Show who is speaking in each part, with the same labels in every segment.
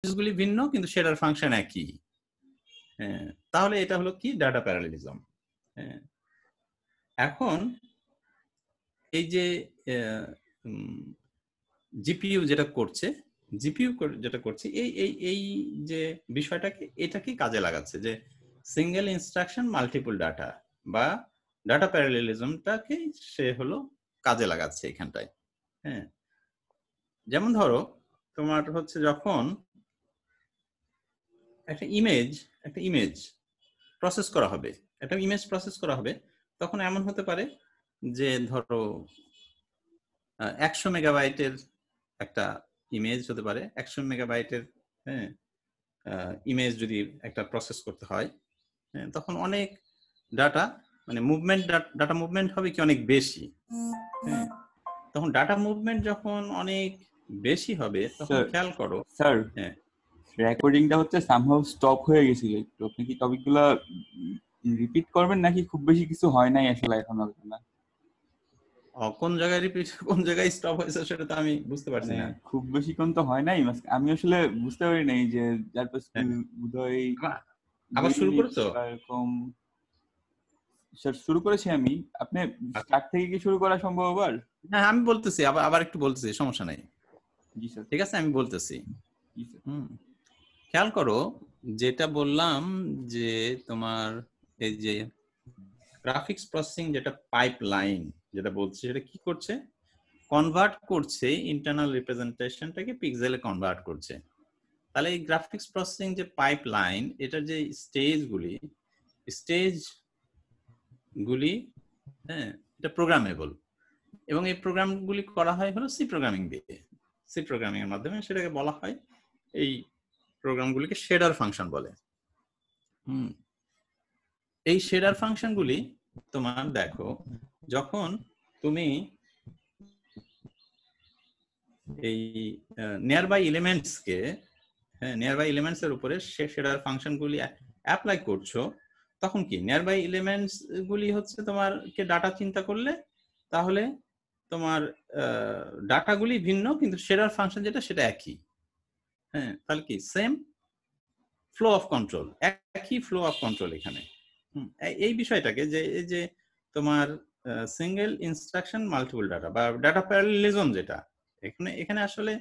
Speaker 1: গুলি ভিন্ন কিন্তু শেডার ফাংশন একই। তাহলে এটা হলো কি ডাটা প্যারালেলিজম। এখন এই যে জিপিইউ যেটা করছে এই যে বিষয়টাকে এটাকে কাজে লাগাচ্ছে যে সিঙ্গেল ইনস্ট্রাকশন মাল্টিপল ডাটা বা ডাটা প্যারালেলিজমটাকে সে হলো কাজে লাগাচ্ছে এখানটায়। হ্যাঁ, যেমন ধরো তোমার হচ্ছে যখন একটা ইমেজ প্রসেস করা হবে, তখন এমন হতে পারে যে ধরো 100 মেগাবাইটের একটা ইমেজ হতে পারে, 100 মেগাবাইটের ইমেজ যদি একটা প্রসেস করতে হয়, তখন অনেক ডাটা মানে ডাটা মুভমেন্ট হবে কি অনেক বেশি। তখন ডাটা মুভমেন্ট যখন অনেক বেশি হবে তখন খেয়াল করো
Speaker 2: স্যার, রেকর্ডিংটা হচ্ছে সামহাউ স্টপ হয়ে গেছিল একটু। আপনি কি টপিকগুলো রিপিট করবেন নাকি খুব বেশি কিছু হয় নাই আসলে এখন আলোচনা?
Speaker 1: কোন জায়গায় রিপিট কোন জায়গায় স্টপ হয়েছে সেটা তো আমি বুঝতে পারছি না।
Speaker 2: খুব বেশি কোন তো হয় নাই, আমি আসলে বুঝতে পারি নাই যে যার বোধহয়
Speaker 1: আবার শুরু করেছো
Speaker 2: এরকম। স্যার শুরু করেছি আমি। আপনি স্টার্ট থেকে কি শুরু করা সম্ভব আবার?
Speaker 1: হ্যাঁ আমি বলতেছি, আবার একটু বলতেছি, সমস্যা নাই।
Speaker 2: জি স্যার,
Speaker 1: ঠিক আছে আমি বলতেছি।
Speaker 2: জি স্যার।
Speaker 1: খেয়াল করো যেটা বললাম যে তোমার এই যে গ্রাফিক্স প্রসেসিং যেটা পাইপলাইন যেটা বলছে সেটা কি করছে, কনভার্ট করছে ইন্টারনাল রিপ্রেজেন্টেশনটাকে পিক্সেলে কনভার্ট করছে। তাহলে এই গ্রাফিক্স প্রসেসিং যে পাইপলাইন এটার যে স্টেজগুলি এটা প্রোগ্রামেবল এবং এই প্রোগ্রামগুলি করা হয় হলো সি প্রোগ্রামিং দিয়ে। সি প্রোগ্রামিং এর মাধ্যমে সেটাকে বলা হয়, এই প্রোগ্রামগুলিকে শেডার ফাংশন বলে। এই শেডার ফাংশনগুলি তোমার দেখো যখন তুমি এই নিয়ারবাই এলিমেন্টস এর উপরে শেডার ফাংশনগুলি অ্যাপ্লাই করছো, তখন কি নিয়ারবাই এলিমেন্টস গুলি হচ্ছে তোমারকে ডাটা চিন্তা করলে তাহলে তোমার ডাটাগুলি ভিন্ন কিন্তু শেডার ফাংশন যেটা সেটা একই। তাহলে কি সেম ফ্লো অফ কন্ট্রোল, একই ফ্লো অফ কন্ট্রোল এখানে। এই বিষয়টাকে যে এই যে তোমার সিঙ্গেল ইনস্ট্রাকশন মাল্টিপল ডাটা বা ডাটা প্যারালেলিজম যেটা এখানে আসলে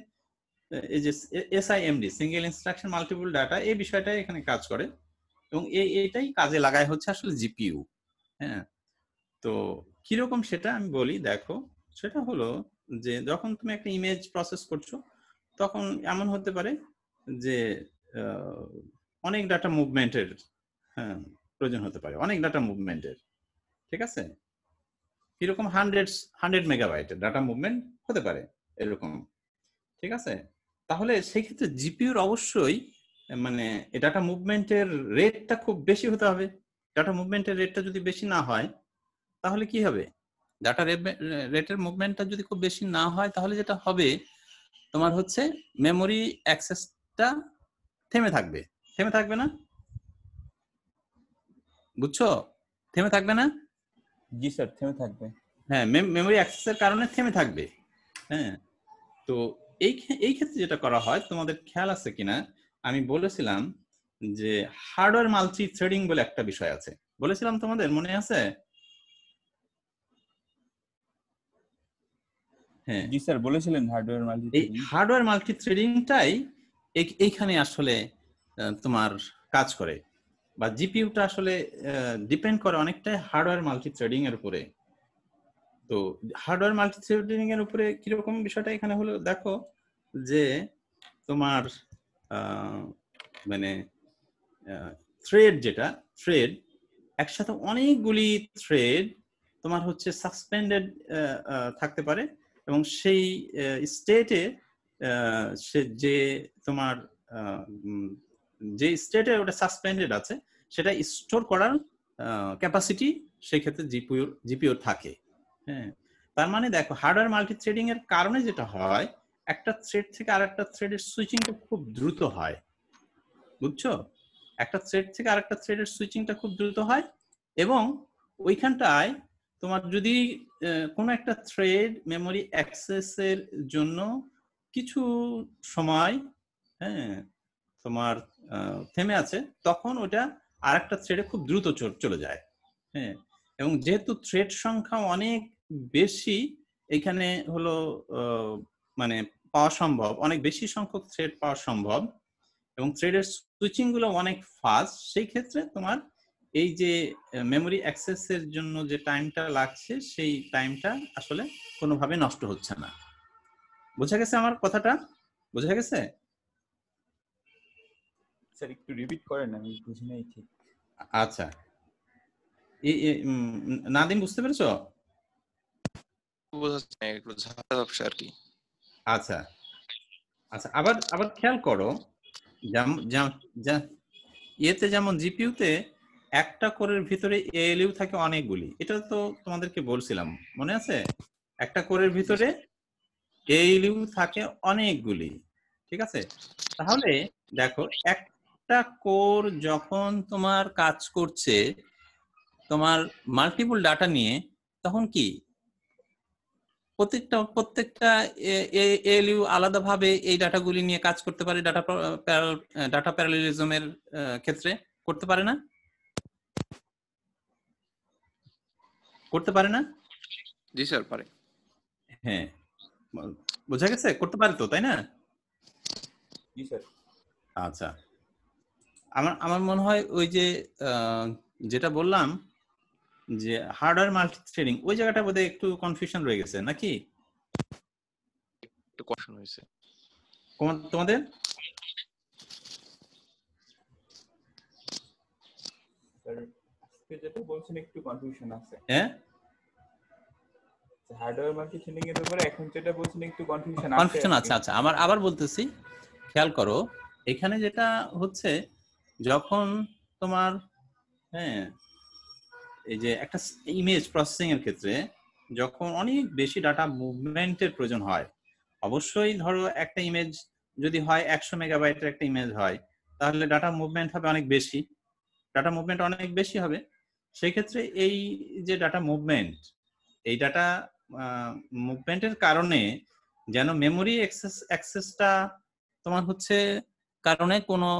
Speaker 1: এই যে SIMD single instruction multiple data এই বিষয়টাই এখানে কাজ করে এবং এটাই কাজে লাগায় হচ্ছে আসলে জিপিইউ। তো কিরকম সেটা আমি বলি, দেখো সেটা হলো যে যখন তুমি একটা ইমেজ প্রসেস করছো তখন এমন হতে পারে যে অনেক ডাটা মুভমেন্টের প্রয়োজন হতে পারে, অনেক ডাটা মুভমেন্টের। ঠিক আছে, কিরকম 100 মেগাবাইটের ডাটা মুভমেন্ট হতে পারে এরকম। ঠিক আছে, তাহলে সেই ক্ষেত্রে জিপিইউর অবশ্যই মানে ডাটা মুভমেন্টের রেটটা খুব বেশি হতে হবে। ডাটা মুভমেন্টের রেটটা যদি বেশি না হয় তাহলে কি হবে, ডাটা রেটের মুভমেন্টটা যদি খুব বেশি না হয় তাহলে যেটা হবে তোমার হচ্ছে মেমোরি অ্যাক্সেসটা থেমে থাকবে না, বুঝছো? থেমে থাকবে না?
Speaker 2: জি স্যার, থেমে থাকবে।
Speaker 1: হ্যাঁ, মেমোরি অ্যাক্সেসের কারণে থেমে থাকবে। তো এই ক্ষেত্রে যেটা করা হয় তোমাদের খেয়াল আছে কিনা আমি বলেছিলাম যে হার্ডওয়্যার মাল্টি থ্রেডিং বলে একটা বিষয় আছে, বলেছিলাম তোমাদের মনে আছে? হ্যাঁ
Speaker 2: জি স্যার, বলেছিলেন হার্ডওয়্যার মাল্টি থ্রেডিং।
Speaker 1: এই হার্ডওয়্যার মাল্টি থ্রেডিংটাই এইখানে আসলে তোমার কাজ করে বা জিপিইউটা আসলে ডিপেন্ড করে অনেকটাই হার্ডওয়্যার মাল্টি থ্রেডিং এর উপরে। তো হার্ডওয়্যার মাল্টি থ্রেডিং এর উপরে কিরকম বিষয়টা এখানে হলো, দেখো যে তোমার মানে থ্রেড একসাথে অনেকগুলি থ্রেড তোমার হচ্ছে সাসপেন্ডেড থাকতে পারে এবং সেই স্টেটে সে যে তোমার যে স্টেটে ওটা সাসপেন্ডেড আছে সেটা স্টোর করার ক্যাপাসিটি সেই ক্ষেত্রে জিপিইউ থাকে। তার মানে দেখো হার্ডওয়্যার মাল্টি থ্রেডিং এর কারণে যেটা হয় একটা থ্রেড থেকে আরেকটা থ্রেডের সুইচিংটা খুব দ্রুত হয়, বুঝছো? একটা থ্রেড থেকে আরেকটা থ্রেডের সুইচিংটা খুব দ্রুত হয় এবং ওইখানটায় তোমার যদি কোনো একটা থ্রেড মেমোরি অ্যাক্সেসের জন্য কিছু সময় তোমার থেমে আছে, তখন ওটা আরেকটা থ্রেডে খুব দ্রুত চলে যায়। হ্যাঁ, এবং যেহেতু থ্রেড সংখ্যা অনেক বেশি, এখানে হলো মানে পাওয়া সম্ভব, অনেক বেশি সংখ্যক থ্রেড পাওয়া সম্ভব, এবং থ্রেডের সুইচিং গুলো অনেক ফাস্ট। সেই ক্ষেত্রে তোমার এই যে মেমোরি অ্যাক্সেসের জন্য যে টাইমটা লাগছে, সেই টাইমটা আসলে কোনোভাবে নষ্ট হচ্ছে না। বোঝা গেছে আমার কথাটা? বোঝা গেছে?
Speaker 2: স্যার একটু রিপিট করেন, আমি বুঝি নাই ঠিক।
Speaker 1: আচ্ছা, নাদিম বুঝতে পেরেছো?
Speaker 3: বোঝা যায় একটু ঝামেলা ব্যবসা আর কি।
Speaker 1: আচ্ছা আচ্ছা, আবার আবার খেয়াল করো, ইয়েতে যেমন জিপিইউতে একটা কোরের ভিতরে এএলইউ থাকে অনেকগুলি, এটা তো তোমাদেরকে বলছিলাম, মনে আছে? একটা কোরের ভিতরে এএলইউ থাকে অনেকগুলি, ঠিক আছে? তাহলে দেখো, একটা কোর যখন তোমার কাজ করছে তোমার মাল্টিপল ডাটা নিয়ে, তখন কি প্রত্যেকটা এএলইউ আলাদাভাবে এই ডাটাগুলি নিয়ে কাজ করতে পারে, ডাটা প্যারালেলিজমের ক্ষেত্রে করতে পারে না? করতে পারে না?
Speaker 3: জি স্যার পারে।
Speaker 1: হ্যাঁ, বোঝা গেছে, করতে পারে তো, তাই না?
Speaker 2: জি স্যার।
Speaker 1: আচ্ছা, আমার মনে হয় ওই যে যেটা বললাম যে হার্ডওয়্যার মাল্টি থ্রেডিং, ওই জায়গাটা বোধহয় একটু কনফিউশন রয়ে গেছে নাকি
Speaker 3: একটু কনফিউশন হয়েছে
Speaker 1: তোমাদের?
Speaker 2: স্যার আজকে যেটা বলছেন একটু কনফিউশন আছে।
Speaker 1: হ্যাঁ,
Speaker 2: হার্ডওয়্যার মাল্টি থ্রেডিং এর ব্যাপারে এখন যেটা বলছেন একটু কনফিউশন আছে।
Speaker 1: আচ্ছা, আমার আবার বলতেছি, খেয়াল করো, এখানে যেটা হচ্ছে যখন তোমার হ্যাঁ এই যে একটা ইমেজ প্রসেসিং এর ক্ষেত্রে যখন অনেক বেশি ডাটা মুভমেন্টের প্রয়োজন হয়, অবশ্যই ধরো একটা ইমেজ যদি হয় 100 মেগাবাইটের একটা ইমেজ হয়, তাহলে ডাটা মুভমেন্ট হবে অনেক বেশি, হবে। সেই ক্ষেত্রে এই যে ডাটা মুভমেন্ট, এই ডাটা মুভমেন্টের কারণে যেন মেমোরি অ্যাক্সেসটা তোমার হচ্ছে কারণে কোনো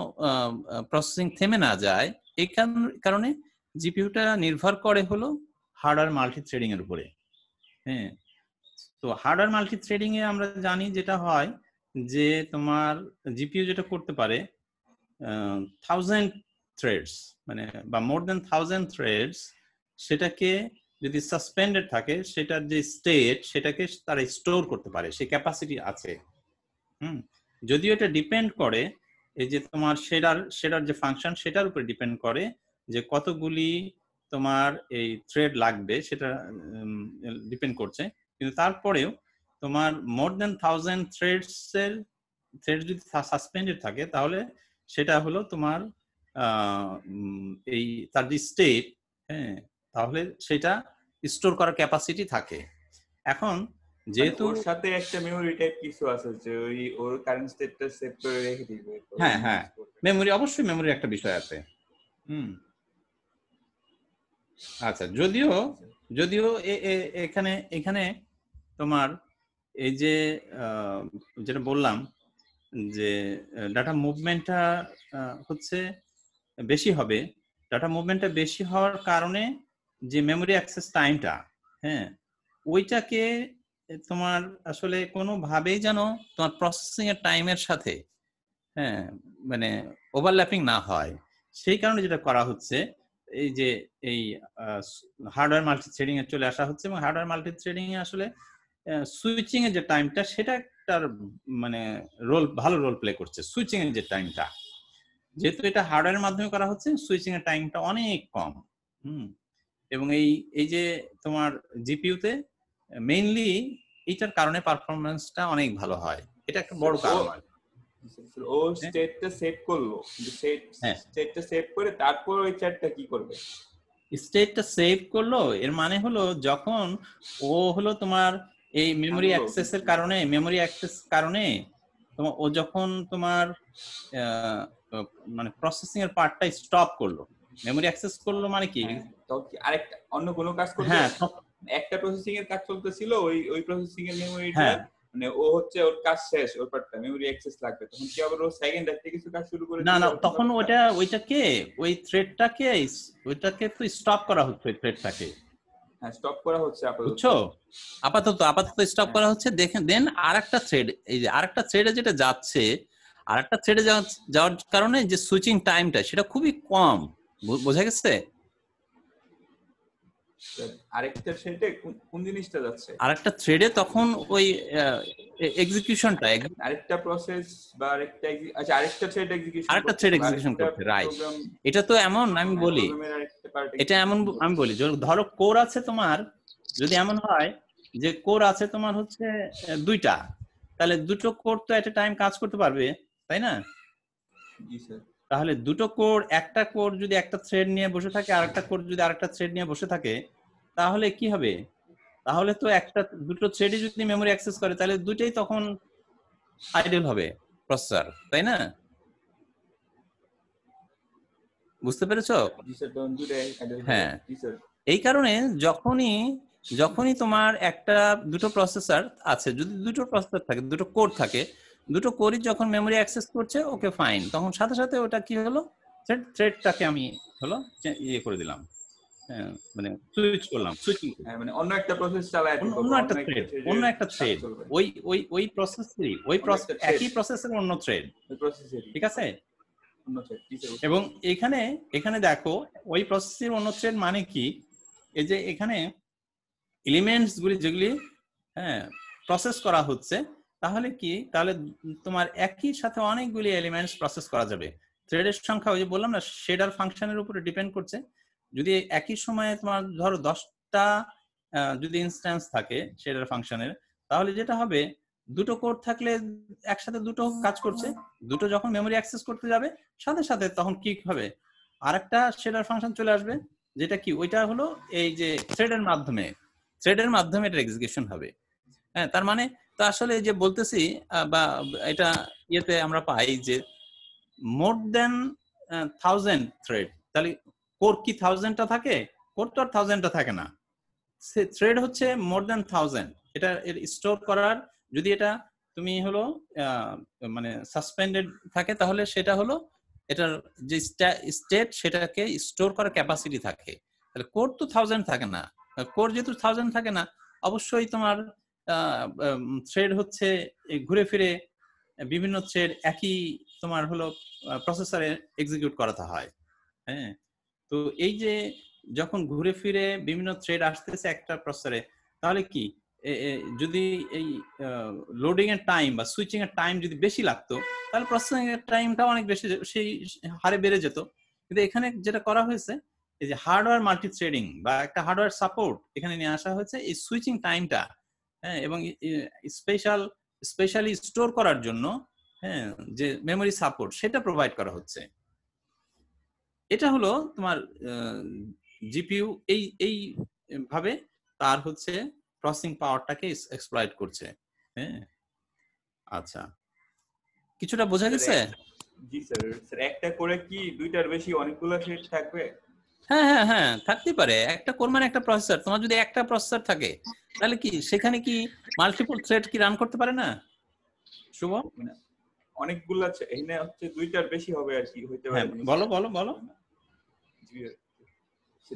Speaker 1: প্রসেসিং থেমে না যায়, এই কারণে জিপিইউটা নির্ভর করে হলো হার্ডওয়্যার মাল্টি থ্রেডিং এর উপরে। হ্যাঁ, তো হার্ডওয়্যার মাল্টি থ্রেডিং এ আমরা জানি যেটা হয় যে তোমার জিপিইউ যেটা করতে পারে 1000 থ্রেডস, মানে বা মোর দেন 1000 থ্রেডস, সেটাকে যদি সাসপেন্ডেড থাকে, সেটার যে স্টেট সেটাকে তারা স্টোর করতে পারে, সেই ক্যাপাসিটি আছে। যদিও এটা ডিপেন্ড করে এই যে তোমার শেডার যে ফাংশন, সেটার উপরে ডিপেন্ড করে যে কতগুলি তোমার এই থ্রেড লাগবে, সেটা ডিপেন্ড করছে। কিন্তু তারপরেও তোমার মোর দেন 1000 থ্রেড যদি সাসপেন্ডেড থাকে, তাহলে সেটা হলো তোমার এই তার যে স্টেট, হ্যাঁ, তাহলে সেটা স্টোর করার ক্যাপাসিটি থাকে। এখন যেহেতু
Speaker 2: ওর সাথে একটা মেমরি টাইপ কিছু আছে যে ওই ওর কারেন্ট স্টেটটা সেভ করে রেখে দিবে।
Speaker 1: হ্যাঁ, মেমরি, অবশ্যই মেমরির একটা বিষয় আছে। আচ্ছা, যদিও এখানে তোমার এই যে যেটা বললাম যে ডাটা মুভমেন্টটা হচ্ছে বেশি হবে, ডাটা মুভমেন্টটা বেশি হওয়ার কারণে যে মেমোরি অ্যাক্সেস টাইমটা, হ্যাঁ, ওইটাকে তোমার আসলে কোনোভাবেই যেন তোমার প্রসেসিং এর টাইমের সাথে হ্যাঁ মানে ওভারল্যাপিং না হয়, সেই কারণে যেটা করা হচ্ছে এই যে এই হার্ডওয়্যার মাল্টি থ্রেডিং এ চলে আসা হচ্ছে, এবং হার্ডওয়্যার মাল্টি থ্রেডিং এ আসলে সুইচিং এর যে টাইমটা, সেটা একটা মানে ভালো রোল প্লে করছে। সুইচিং এর যে টাইমটা, যেহেতু এটা হার্ডওয়্যারের মাধ্যমে করা হচ্ছে, সুইচিং এর টাইমটা অনেক কম। এবং এই যে তোমার জিপিইউতে মেইনলি এইটার কারণে পারফরম্যান্সটা অনেক ভালো হয়, এটা একটা বড় কারণ হয়।
Speaker 2: ও স্টেটটা সেভ করলো, স্টেটটা সেভ করে তারপর ওই চ্যাটটা কি করবে?
Speaker 1: স্টেটটা সেভ করলো এর মানে হলো যখন ও হলো তোমার এই মেমোরি অ্যাক্সেসের কারণে তোমার ও যখন তোমার মানে প্রসেসিং এর পার্টটা স্টপ করলো, মেমোরি অ্যাক্সেস করলো মানে কি,
Speaker 2: তখন কি আরেকটা অন্য কোনো কাজ করবে?
Speaker 1: হ্যাঁ,
Speaker 2: একটা প্রসেসিং এর কাজ চলতেছিল, ওই প্রসেসিং এর মেমোরিটা মানে ও হচ্ছে ওর কাজ শেষ, ওর পার্টটা মেমরি অ্যাক্সেস লাগবে, তখন কি আবার ও সেকেন্ড একটা কিছু কাজ শুরু করে
Speaker 1: না
Speaker 2: দিলে
Speaker 1: না,
Speaker 2: ওর
Speaker 1: তখন ওইটাকে তো স্টপ করা হচ্ছে, ওই থ্রেডটাকে,
Speaker 2: হ্যাঁ স্টপ করা হচ্ছে আপাতত।
Speaker 1: বুঝছো? আপাতত স্টপ করা হচ্ছে। দেখেন দেন আরেকটা থ্রেড, এই যে আরেকটা থ্রেডে যেটা যাচ্ছে, আরেকটা থ্রেডে যাওয়ার কারণে যে সুইচিং টাইমটা সেটা খুবই কম। বোঝা গেছে?
Speaker 2: আরেকটা থ্রেডে কোন জিনিসটা যাচ্ছে?
Speaker 1: আরেকটা থ্রেডে তখন ওই এক্সিকিউশনটা,
Speaker 2: আরেকটা প্রসেস বা আচ্ছা আরেকটা থ্রেড এক্সিকিউশন,
Speaker 1: আরেকটা থ্রেড এক্সিকিউশন করছে, রাইট। এটা তো এমন, আমি বলি এটা এমন, আমি বলি ধরো কোর আছে তোমার, যদি এমন হয় যে কোর আছে তোমার হচ্ছে দুইটা, তাহলে দুটো কোর তো এট এ টাইম কাজ করতে পারবে, তাই না?
Speaker 2: জি স্যার।
Speaker 1: তাহলে দুটো কোর, একটা কোর যদি একটা থ্রেড নিয়ে বসে থাকে, আরেকটা কোর যদি আরেকটা থ্রেড নিয়ে বসে থাকে, তাহলে কি হবে? তাহলে তো দুটো থ্রেডই যদি মেমরি অ্যাক্সেস করে, তাহলে দুটোই তখন আইডল হবে প্রসেসর, তাই না? বুঝতে পেরেছো?
Speaker 2: জি স্যার, তখন দুটোই আইডল হবে।
Speaker 1: হ্যাঁ,
Speaker 2: জি স্যার।
Speaker 1: এই কারণে যখনই তোমার দুটো প্রসেসর আছে, যদি দুটো প্রসেসর থাকে, দুটো কোর থাকে, দুটো কোরই যখন মেমরি অ্যাক্সেস করছে, ওকে ফাইন, তখন সাথে সাথে ওটা কি হলো, থ্রেডটাকে আমি ইয়ে করে দিলাম, মানে সুইচ করলাম, সুইচিং,
Speaker 2: মানে অন্য একটা প্রসেস চালায়
Speaker 1: অন্য একটা থ্রেড ওই প্রসেসেরই, একই প্রসেসের অন্য থ্রেড, ঠিক আছে? এবং এখানে দেখো ওই প্রসেসের অন্য থ্রেড মানে কি, এই যে এখানে এলিমেন্টস গুলি যেগুলি প্রসেস করা হচ্ছে, তাহলে তোমার একই সাথে অনেকগুলি এলিমেন্টস প্রসেস করা যাবে। থ্রেডের সংখ্যা ওই যে বললাম না, শেডার ফাংশনের উপরে ডিপেন্ড করছে। যদি একই সময়ে তোমার ধরো 10টা যদি ইনস্ট্যান্স থাকে শেডার ফাংশনের, তাহলে যেটা হবে, দুটো কোড থাকলে একসাথে দুটো কাজ করছে, দুটো যখন মেমরি অ্যাক্সেস করতে যাবে, সাথে সাথে তখন কি হবে, আরেকটা শেডার ফাংশন চলে আসবে, যেটা কি ওইটা হলো এই যে থ্রেডের মাধ্যমে এটা এক্সিকিউশন হবে। হ্যাঁ, তার মানে তো আসলে যে বলতেছি, বা এটা ইয়েতে আমরা পাই যে মোর দেন 1000 থ্রেড, তাহলে কোর কি 1000টা থাকে? কোর তো আর 1000টা থাকে না, থ্রেড হচ্ছে মোর দেন 1000। এটা স্টোর করার, যদি এটা তুমি হলো মানে সাসপেন্ডেড থাকে, তাহলে সেটা হলো এটার যে স্টেট, সেটাকে স্টোর করার ক্যাপাসিটি থাকে। তাহলে কোর তো 1000 থাকে না, কোর যেহেতু 1000 থাকে না, অবশ্যই তোমার থ্রেড হচ্ছে ঘুরে ফিরে বিভিন্ন থ্রেড একই তোমার হলো প্রসেসরে এক্সিকিউট করাতে হয়। হ্যাঁ, তো এই যে যখন ঘুরে ফিরে বিভিন্ন থ্রেড আসতেছে একটা প্রসেসরে, তাহলে কি যদি এই লোডিং এর টাইম বা সুইচিং এর টাইম যদি বেশি লাগতো, তাহলে প্রসেসিং এর টাইমটা অনেক বেশি সেই হারে বেড়ে যেত। কিন্তু এখানে যেটা করা হয়েছে, এই যে হার্ডওয়্যার মাল্টি থ্রেডিং বা একটা হার্ডওয়্যার সাপোর্ট এখানে নিয়ে আসা হয়েছে, এই সুইচিং টাইমটা, হ্যাঁ, এবং স্পেশালি স্টোর করার জন্য, হ্যাঁ, যে মেমরি সাপোর্ট সেটা প্রোভাইড করা হচ্ছে। এটা হলো তোমার জিপিইউ এই ভাবে তার হচ্ছে প্রসেসিং পাওয়ারটাকে এক্সপ্লয়েট করছে। হ্যাঁ, আচ্ছা, কিছুটা বোঝা গেছে?
Speaker 2: জি স্যার। স্যার একটা করে কি দুইটার বেশি অনেকগুলো থ্রেড থাকবে?
Speaker 1: হ্যাঁ হ্যাঁ হ্যাঁ, থাকতে পারে। একটা কোর মানে একটা প্রসেসর, তোমার যদি একটা প্রসেসর থাকে, তাহলে কি সেখানে কি মাল্টিপল থ্রেড কি রান করতে পারে না? শুভ,
Speaker 2: মানে অনেকগুলো এখানে হচ্ছে দুইটার বেশি হবে আর কি হইতে পারে।
Speaker 1: বলো।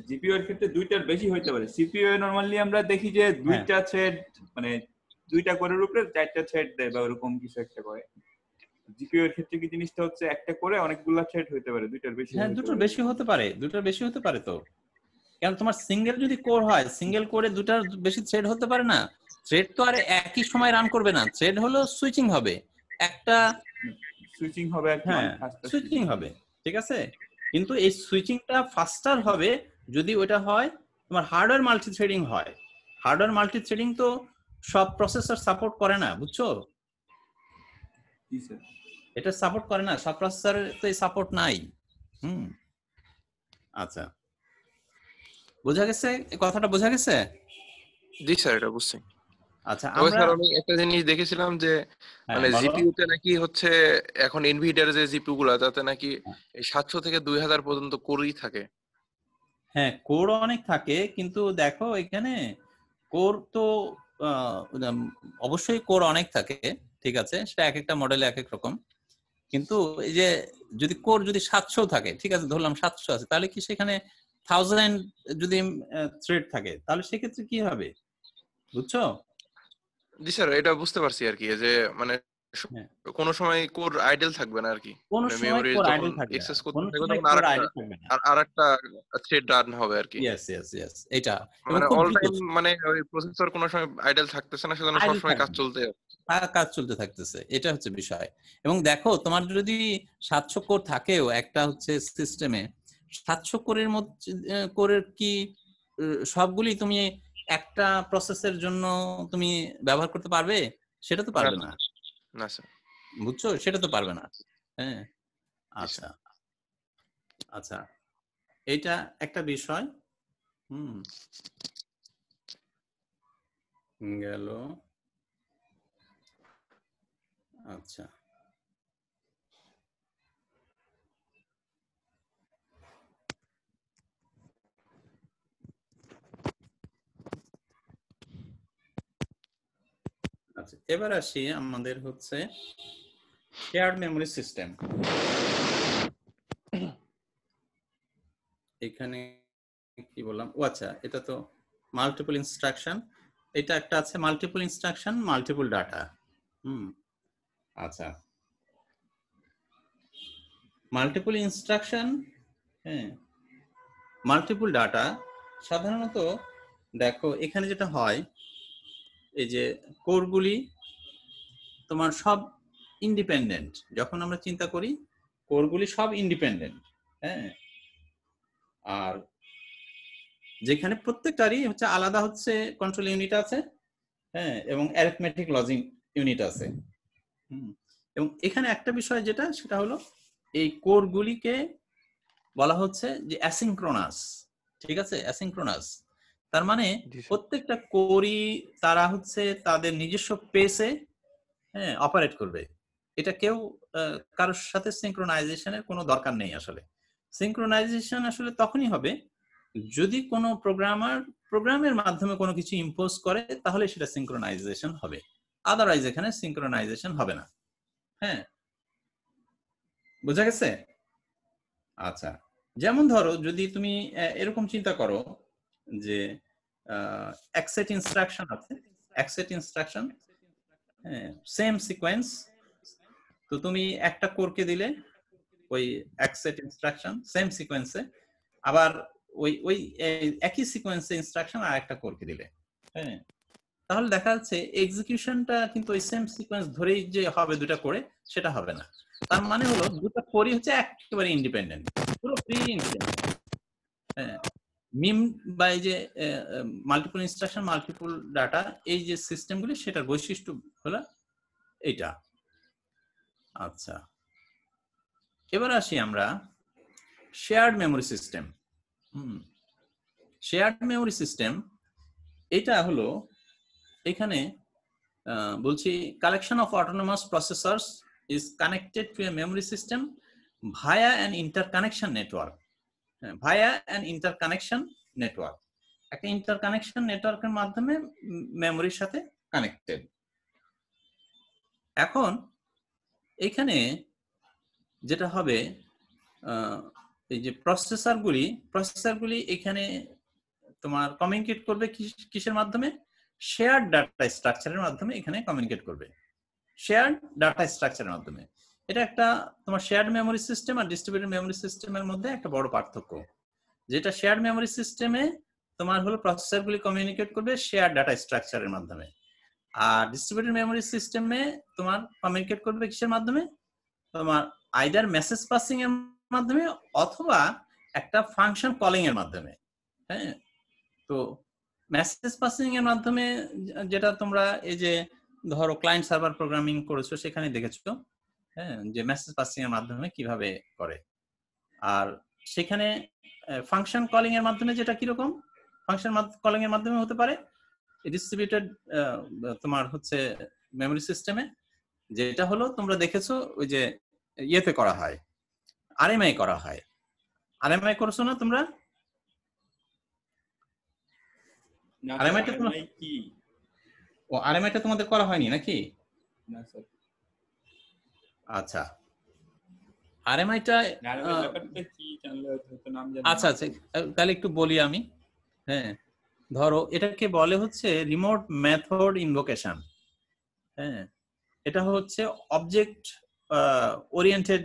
Speaker 2: জিপিইউ এর ক্ষেত্রে দুইটার বেশি হইতে পারে। সিপিইউ এ নরমালি আমরা দেখি যে দুইটা থ্রেড, মানে দুইটা কোরের উপরে 4টা থ্রেড দেয় বা এরকম কিছু একটা করে। জিপিইউ এর ক্ষেত্রে কি জিনিসটা হচ্ছে একটা করে অনেকগুলো থ্রেড হইতে পারে, দুইটার বেশি।
Speaker 1: হ্যাঁ, দুটোর বেশি হতে পারে তো। কারণ তোমার সিঙ্গেল যদি কোর হয়, সিঙ্গেল কোরে দুটার বেশি থ্রেড হতে পারে না। থ্রেড তো আর একই সময় রান করবে না, থ্রেড হলো সুইচিং হবে, একটা
Speaker 2: সুইচিং হবে,
Speaker 1: হ্যাঁ সুইচিং হবে, ঠিক আছে। কিন্তু এই সুইচিংটা ফাস্টার হবে যদি ওটা হয় তোমার হার্ডওয়্যার মাল্টি থ্রেডিং হয়। হার্ডওয়্যার মাল্টি থ্রেডিং তো সব প্রসেসর সাপোর্ট করে না, বুঝছো? এটা সাপোর্ট করে না, সব প্রসেসরের তো এই সাপোর্ট নাই। আচ্ছা, বোঝা গেছে? কথাটা বোঝা গেছে?
Speaker 3: জি স্যার, এটা বুঝছি।
Speaker 1: আচ্ছা,
Speaker 3: আমি একটা জিনিস দেখেছিলাম যে মানে জিপিইউ তে নাকি হচ্ছে এখন এনভিডিআর যে জিপিইউ গুলো, তাতে নাকি 700 থেকে 2000 পর্যন্ত কোরই থাকে।
Speaker 1: হ্যাঁ, কোর অনেক থাকে, কিন্তু দেখো এখানে কোর তো অবশ্যই কোর অনেক থাকে, ঠিক আছে, সেটা এক একটা মডেলে এক এক রকম। কিন্তু এই যে যদি কোর যদি 700 থাকে, ঠিক আছে, ধরলাম 700 আছে, তাহলে কি সেখানে 1000 যদি থ্রেড থাকে, তাহলে সেক্ষেত্রে কি হবে, বুঝছো?
Speaker 3: জি স্যার, এটা বুঝতে পারছি আর কি, যে মানে
Speaker 1: হ্যাঁ,
Speaker 3: কোন সময় কোর আইডেল থাকবে না আর কি,
Speaker 1: কোন
Speaker 3: মানে
Speaker 1: সময়
Speaker 3: মেমোরি
Speaker 1: কোর
Speaker 3: যখন
Speaker 1: আইডল থাকবে না,
Speaker 3: এক্সেস
Speaker 1: কোন
Speaker 3: করতে থাকবে
Speaker 1: সময়
Speaker 3: তখন
Speaker 1: কোর আইডল থাকবে না।
Speaker 3: আরেকটা থ্রেড রান হবে আর কি।
Speaker 1: ইয়েস ইয়েস ইয়েস, এটা এবং
Speaker 3: মানে
Speaker 1: খুব
Speaker 3: অল
Speaker 1: দ্রুত
Speaker 3: টাইম, মানে ওই প্রসেসর কোনো সময় আইডল থাকতেছে না, সেজন্য
Speaker 1: আইডল
Speaker 3: সবসময়
Speaker 1: থাকবে
Speaker 3: কাজ
Speaker 1: না,
Speaker 3: চলতে
Speaker 1: কাজ চলতে থাকতেছে, এটা হচ্ছে বিষয়। এবং দেখো তোমার যদি 700 কোর থাকেও একটা হচ্ছে সিস্টেমে, 700 কোরের মধ্যে কোরের কি সবগুলি তুমি একটা প্রসেসের জন্য তুমি ব্যবহার করতে পারবে? সেটা তো পারবে না,
Speaker 3: না স্যার।
Speaker 1: বুঝছো, সেটা তো পারবে না। হ্যাঁ,
Speaker 3: জি
Speaker 1: আচ্ছা
Speaker 3: স্যার।
Speaker 1: আচ্ছা, এটা একটা বিষয়। গেল। আচ্ছা, আচ্ছা, এবার আসি আমাদের হচ্ছে শেয়ার্ড মেমোরি সিস্টেম। এখানে কি বললাম, ও আচ্ছা, এটা তো মাল্টিপল ইনস্ট্রাকশন, এটা একটা আছে মাল্টিপল ইনস্ট্রাকশন মাল্টিপল ডাটা। আচ্ছা, মাল্টিপল ইনস্ট্রাকশন, হ্যাঁ, মাল্টিপল ডাটা। সাধারণত দেখো এখানে যেটা হয়, এই যে কোরগুলি তোমার সব ইন্ডিপেন্ডেন্ট, যখন আমরা চিন্তা করি কোরগুলি সব ইন্ডিপেন্ডেন্ট, হ্যাঁ, আর যেখানে প্রত্যেকটারই হচ্ছে আলাদা হচ্ছে কন্ট্রোল ইউনিট আছে, হ্যাঁ, এবং অ্যারিথমেটিক লজিক ইউনিট আছে। এবং এখানে একটা বিষয় যেটা, সেটা হলো এই কোরগুলিকে বলা হচ্ছে যে অ্যাসিনক্রোনাস, ঠিক আছে, অ্যাসিনক্রোনাস। তার মানে প্রত্যেকটা কোরই তারা হচ্ছে তাদের নিজস্ব পেসে, হ্যাঁ, অপারেট করবে। এটা কেউ কারোর সাথে সিনক্রোনাইজেশনের কোনো দরকার নেই আসলে। সিনক্রোনাইজেশন আসলে তখনই হবে যদি কোনো প্রোগ্রামের মাধ্যমে কোনো কিছু ইম্পোজ করে, তাহলে সেটা সিনক্রোনাইজেশন হবে, আদারওয়াইজ এখানে সিনক্রোনাইজেশন হবে না। হ্যাঁ, বোঝা গেছে? আচ্ছা, যেমন ধরো যদি তুমি এরকম চিন্তা করো যে এক সেট ইনস্ট্রাকশন আছে, এক সেট ইনস্ট্রাকশন, সেম সিকোয়েন্স, তো তুমি একটা কোরকে দিলে ওই এক সেট ইনস্ট্রাকশন সেম সিকোয়েন্সে, আবার ওই ওই একই সিকোয়েন্সে ইনস্ট্রাকশন আর একটা কোরকে দিলে, হ্যাঁ, তাহলে দেখা যাচ্ছে এক্সিকিউশনটা কিন্তু ওই সেম সিকোয়েন্স ধরেই যে হবে দুটা করে, সেটা হবে না। তার মানে হলো দুটো কোরই হচ্ছে একেবারে ইন্ডিপেন্ডেন্ট, পুরো ফ্রি ইন্ডিপেন্ডেন্ট। হ্যাঁ, মিম বা এই যে মাল্টিপল ইনস্ট্রাকশন মাল্টিপল ডাটা, এই যে সিস্টেমগুলি, সেটার বৈশিষ্ট্য হলো এইটা। আচ্ছা, এবার আসি আমরা shared memory system. Shared memory system এটা হলো, এখানে বলছি collection of autonomous processors is connected to A memory system via an interconnection network. Via an interconnection network, একটা ইন্টারকানেকশন নেটওয়ার্কের মাধ্যমে মেমোরির সাথে কানেক্টেড। এখন এখানে যেটা হবে, এই যে প্রসেসরগুলি এখানে তোমার কমিউনিকেট করবে কিসের মাধ্যমে? শেয়ার্ড ডাটা স্ট্রাকচারের মাধ্যমে এখানে কমিউনিকেট করবে, শেয়ার্ড ডাটা স্ট্রাকচারের মাধ্যমে। এটা একটা তোমার শেয়ার্ড মেমোরি সিস্টেম আর ডিস্ট্রিবিউটেড মেমোরি সিস্টেমের মধ্যে একটা বড় পার্থক্য, যেটা শেয়ার্ড মেমোরি সিস্টেমে তোমার হলো প্রসেসরগুলি কমিউনিকেট করবে শেয়ার্ড ডাটা স্ট্রাকচারের মাধ্যমে, আর ডিস্ট্রিবিউটেড মেমোরি সিস্টেমে তোমার কমিউনিকেট করবে কিসের মাধ্যমে? তোমার আইদার মেসেজ পাসিং এর মাধ্যমে অথবা একটা ফাংশন কলিং এর মাধ্যমে। হ্যাঁ, তো মেসেজ পাসিং এর মাধ্যমে যেটা তোমরা এই যে ধরো ক্লায়েন্ট সার্ভার প্রোগ্রামিং করেছো সেখানে দেখেছো, হ্যাঁ, যে মেসেজ পাসিং এর মাধ্যমে কিভাবে করে। আর সেখানে ফাংশন কলিং এর মাধ্যমে যেটা কিরকম, ফাংশন কলিং এর মাধ্যমে হতে পারে ডিস্ট্রিবিউটেড তোমার হচ্ছে মেমোরি সিস্টেমে, যেটা হলো তোমরা দেখেছো ওই যে ইয়েতে করা হয়, আরএমআই করা হয়। আরএমআই করছো না তোমরা? আরএমআই কি? ও আরএমআইটা তোমাদের করা হয়নি নাকি?
Speaker 2: না স্যার,
Speaker 1: আচ্ছা, আরএমআইটা
Speaker 2: নারভের ব্যাপারটা কি জানলে হয়তো নাম জানি।
Speaker 1: আচ্ছা আচ্ছা, তাহলে একটু বলি আমি। হ্যাঁ, ধরো এটাকে বলে হচ্ছে রিমোট মেথড ইনভোকেশন। হ্যাঁ, এটা হচ্ছে অবজেক্ট ওরিয়েন্টেড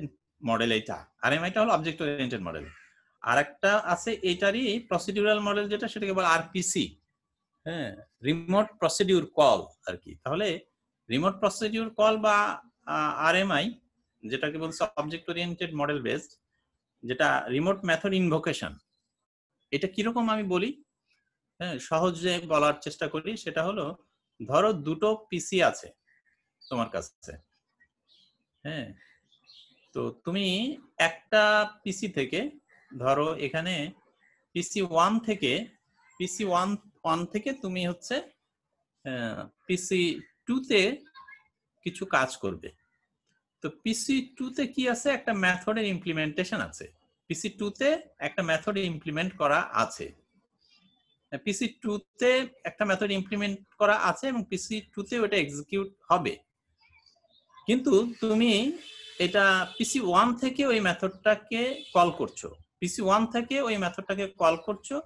Speaker 1: মডেল। এটা আরএমআইটা হলো অবজেক্ট ওরিয়েন্টেড মডেল। আর একটা আছে এটারই প্রসিডিউরাল মডেল, যেটা সেটাকে বলে আরপিসি। হ্যাঁ, রিমোট প্রসিডিউর কল আর কি। তাহলে রিমোট প্রসিডিউর কল বা আরএমআই, যেটাকে বলছে অবজেক্ট ওরিয়েন্টেড মডেল বেসড, যেটা রিমোট মেথড ইনভোকেশন, এটা কিরকম আমি বলি। হ্যাঁ, সহজে বলার চেষ্টা করি। সেটা হলো, ধরো দুটো পিসি আছে তোমার কাছে। হ্যাঁ, তো তুমি একটা পিসি থেকে, ধরো এখানে পিসি ওয়ান থেকে তুমি হচ্ছে পিসি টু তে কিছু কাজ করবে। তো পিসি টু তে কি আছে, একটা মেথডের ইমপ্লিমেন্টেশন আছে। পিসি টু তে একটা মেথড ইমপ্লিমেন্ট করা আছে, পিসি টু তে একটা মেথড ইমপ্লিমেন্ট করা আছে এবং পিসি টু তে ওটা এক্সিকিউট হবে। কিন্তু তুমি এটা পিসি ওয়ান থেকে ওই মেথডটাকে কল করছো, পিসি ওয়ান থেকে ওই মেথডটাকে কল করছো।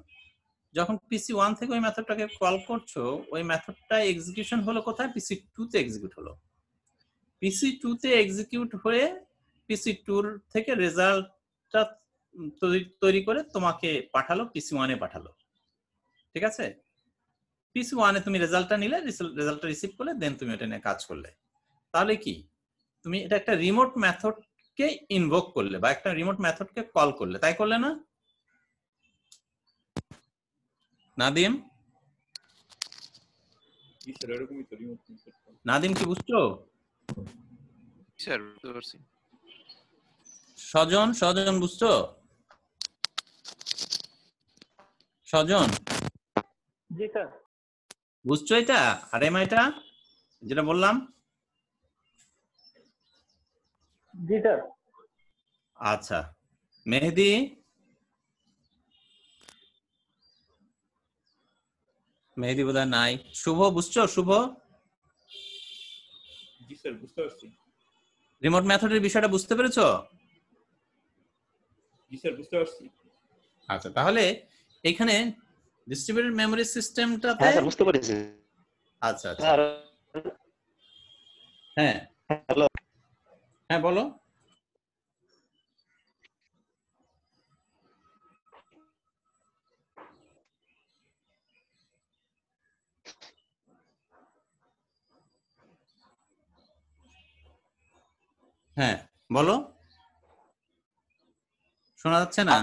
Speaker 1: যখন পিসি ওয়ান থেকে ওই মেথডটাকে কল করছো, ওই মেথডটা এক্সিকিউশন হলো কোথায়, পিসি টু তে এক্সিকিউট হলো। পিসি টু তে এক্সিকিউট হয়ে পিসি টুর থেকে রেজাল্টটা তৈরি করে তোমাকে পাঠালো, পিসি ওয়ানে পাঠালো। ঠিক আছে, পিসি ওয়ানে তুমি রেজাল্টটা নিলে, রেজাল্টটা রিসিভ করলে, দেন তুমি ওটা নিয়ে কাজ করলে। তাহলে কি, তুমি এটা একটা রিমোট মেথডকে ইনভোক করলে বা একটা রিমোট মেথডকে কল করলে, তাই করলে না নাদিম?
Speaker 2: জি স্যার, এরকমই তো রিমোট মেথড।
Speaker 1: নাদিম কি বুঝছো?
Speaker 3: স্যার বুঝতে পারছি।
Speaker 1: সজন বুঝছো? সজন
Speaker 4: জি স্যার।
Speaker 1: বুঝছো এটা আরএমআইটা যেটা বললাম?
Speaker 4: জি স্যার।
Speaker 1: আচ্ছা, মেহেদি? মেহেদি বোধহয় নাই। শুভ বুঝছো? শুভ?
Speaker 2: জি স্যার, বুঝতে পারছি।
Speaker 1: রিমোট মেথডের বিষয়টা বুঝতে পেরেছো?
Speaker 2: জি স্যার, বুঝতে পারছি।
Speaker 1: আচ্ছা, তাহলে এখানে ডিস্ট্রিবিউটেড মেমরি সিস্টেমটাতে,
Speaker 4: হ্যাঁ স্যার, বুঝতে পেরেছি।
Speaker 1: আচ্ছা আচ্ছা,
Speaker 4: স্যার
Speaker 1: হ্যাঁ
Speaker 4: হ্যালো।
Speaker 1: হ্যাঁ বলো। হ্যাঁ বলো, শোনা যাচ্ছে না?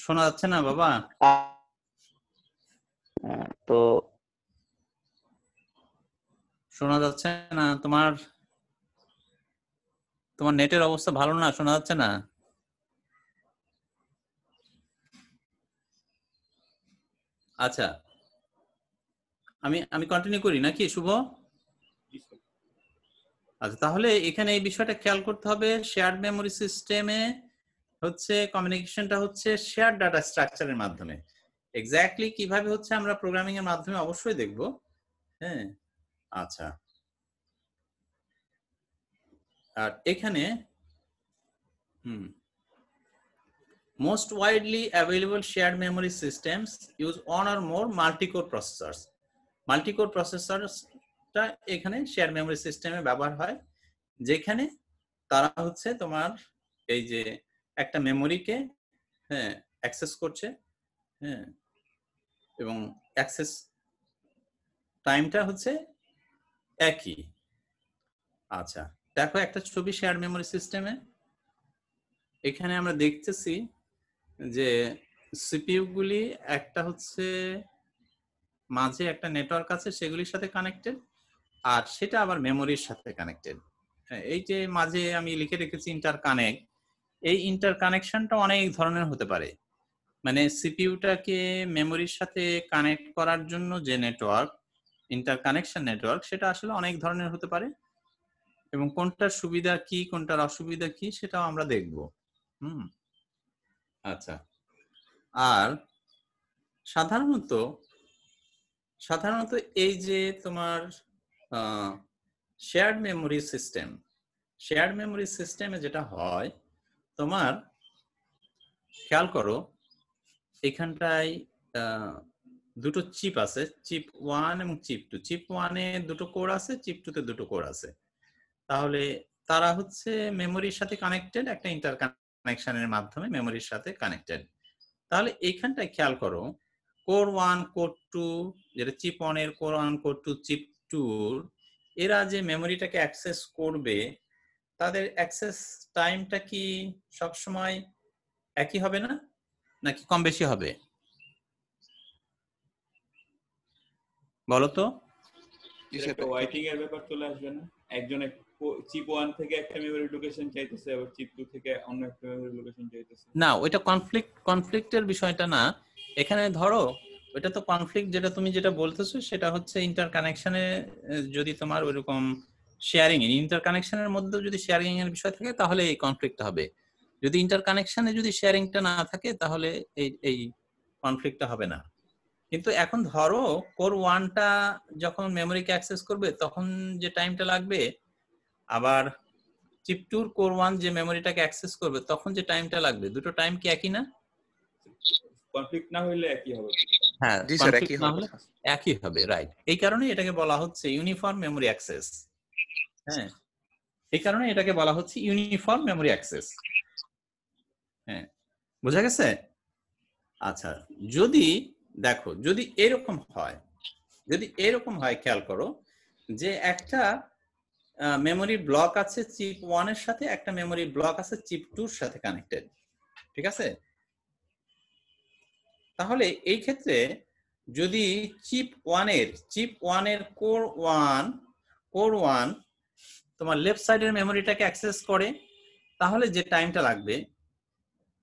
Speaker 1: শোনা যাচ্ছে না বাবা?
Speaker 4: তো
Speaker 1: শোনা যাচ্ছে না তোমার? তোমার নেটের অবস্থা ভালো না, শোনা যাচ্ছে না। আচ্ছা, আমি কন্টিনিউ করি নাকি শুভ?
Speaker 2: জি স্যার।
Speaker 1: আচ্ছা, তাহলে এখানে এই বিষয়টা খেয়াল করতে হবে। শেয়ার্ড মেমোরি সিস্টেমে হচ্ছে কমিউনিকেশনটা হচ্ছে শেয়ার ডাটা স্ট্রাকচারের মাধ্যমে। এক্স্যাক্টলি কিভাবে হচ্ছে আমরা প্রোগ্রামিং এর মাধ্যমে অবশ্যই দেখব। হ্যাঁ, আচ্ছা, আর এখানে most widely available shared memory systems use one or more multi-core processors. Multi-core processorsটা এখানে শেয়ার মেমোরি সিস্টেমে ব্যবহার হয়, যেখানে তারা হচ্ছে তোমার এই যে একটা মেমোরিকে হ্যাঁ অ্যাক্সেস করছে, হ্যাঁ, এবং অ্যাক্সেস টাইমটা হচ্ছে একই। আচ্ছা, দেখো একটা ছবি শেয়ার মেমোরি সিস্টেমে। এখানে আমরা দেখতেছি যে সিপিইউ গুলি একটা হচ্ছে মাঝে একটা নেটওয়ার্ক আছে, সেগুলির সাথে কানেক্টেড, আর সেটা আবার মেমোরির সাথে কানেক্টেড। এই যে মাঝে আমি লিখে রেখেছি ইন্টার কানেক্ট, এই ইন্টার কানেকশনটা অনেক ধরনের হতে পারে। মানে সিপিইউটাকে মেমোরির সাথে কানেক্ট করার জন্য যে নেটওয়ার্ক, ইন্টার কানেকশন নেটওয়ার্ক, সেটা আসলে অনেক ধরনের হতে পারে, এবং কোনটার সুবিধা কি কোনটার অসুবিধা কি সেটাও আমরা দেখব। আচ্ছা, আর সাধারণত সাধারণত এই যে তোমার শেয়ার্ড মেমোরি সিস্টেমে যেটা হয়, তোমার খেয়াল করো এখানটায় দুটো চিপ আছে, চিপ 1 এবং চিপ 2। চিপ 1 এ দুটো কোর আছে, চিপ 2 তে দুটো কোর আছে। তাহলে তারা হচ্ছে মেমোরির সাথে কানেক্টেড, একটা ইন্টারকানেকশনের মাধ্যমে মেমোরির সাথে কানেক্টেড। তাহলে এইখানটায় খেয়াল করো কোর 1 কোর 2, যেটা চিপ 1 এর কোর 1 কোর 2 চিপ 2, এরা যে মেমোরিটাকে অ্যাক্সেস করবে তাদের অ্যাক্সেস টাইমটা কি সবসময় একই হবে না, নাকি কম বেশি হবে বলো তো?
Speaker 2: একটা ওয়াইটিং এর ব্যাপার চলে আসবে না? একজন চিপ 1 থেকে একটা মেমরি লোকেশন চাইতেছে, আবার চিপ 2 থেকে অন্য একটা মেমরি লোকেশন চাইতেছে।
Speaker 1: না, ওইটা কনফ্লিক্টের বিষয়টা না। এখানে ধরো ওইটা তো কনফ্লিক্ট, যেটা তুমি যেটা বলতেছো সেটা হচ্ছে ইন্টারকানেকশনে যদি তোমার ওইরকম শেয়ারিং ইন্টারকানেকশনের মধ্যে যদি শেয়ারিং এর বিষয় থাকে তাহলে এই কনফ্লিক্ট হবে। যদি ইন্টারকানেকশনে যদি শেয়ারিংটা না থাকে তাহলে এই কনফ্লিক্টটা হবে না। কিন্তু এখন ধরো কোর 1টা যখন মেমোরিকে অ্যাক্সেস করবে তখন যে টাইমটা লাগবে, আবার চিপ 2 কোর 1 যে মেমোরিটাকে অ্যাক্সেস করবে তখন যে টাইমটা লাগবে, দুটো টাইম কি একই না?
Speaker 2: কনফ্লিক্ট না হইলে একই হবে।
Speaker 1: হ্যাঁ,
Speaker 3: জি স্যার,
Speaker 1: কনফ্লিক্ট
Speaker 3: একই
Speaker 1: না
Speaker 3: হবে।
Speaker 1: হলে একই হবে, রাইট। এই কারণেই এটাকে বলা হচ্ছে ইউনিফর্ম মেমোরি অ্যাক্সেস। হ্যাঁ, এই কারণে এটাকে বলা হচ্ছে ইউনিফর্ম মেমোরি অ্যাক্সেস। হ্যাঁ, বোঝা গেছে? আচ্ছা, যদি দেখো যদি এরকম হয় খেয়াল করো যে একটা মেমোরি ব্লক আছে চিপ 1 এর সাথে, একটা মেমোরি ব্লক আছে চিপ 2 এর সাথে কানেক্টেড, ঠিক আছে? তাহলে এই ক্ষেত্রে যদি চিপ 1 এর কোর 1 তোমার লেফট সাইডের মেমোরিটাকে অ্যাক্সেস করে, তাহলে যে টাইমটা লাগবে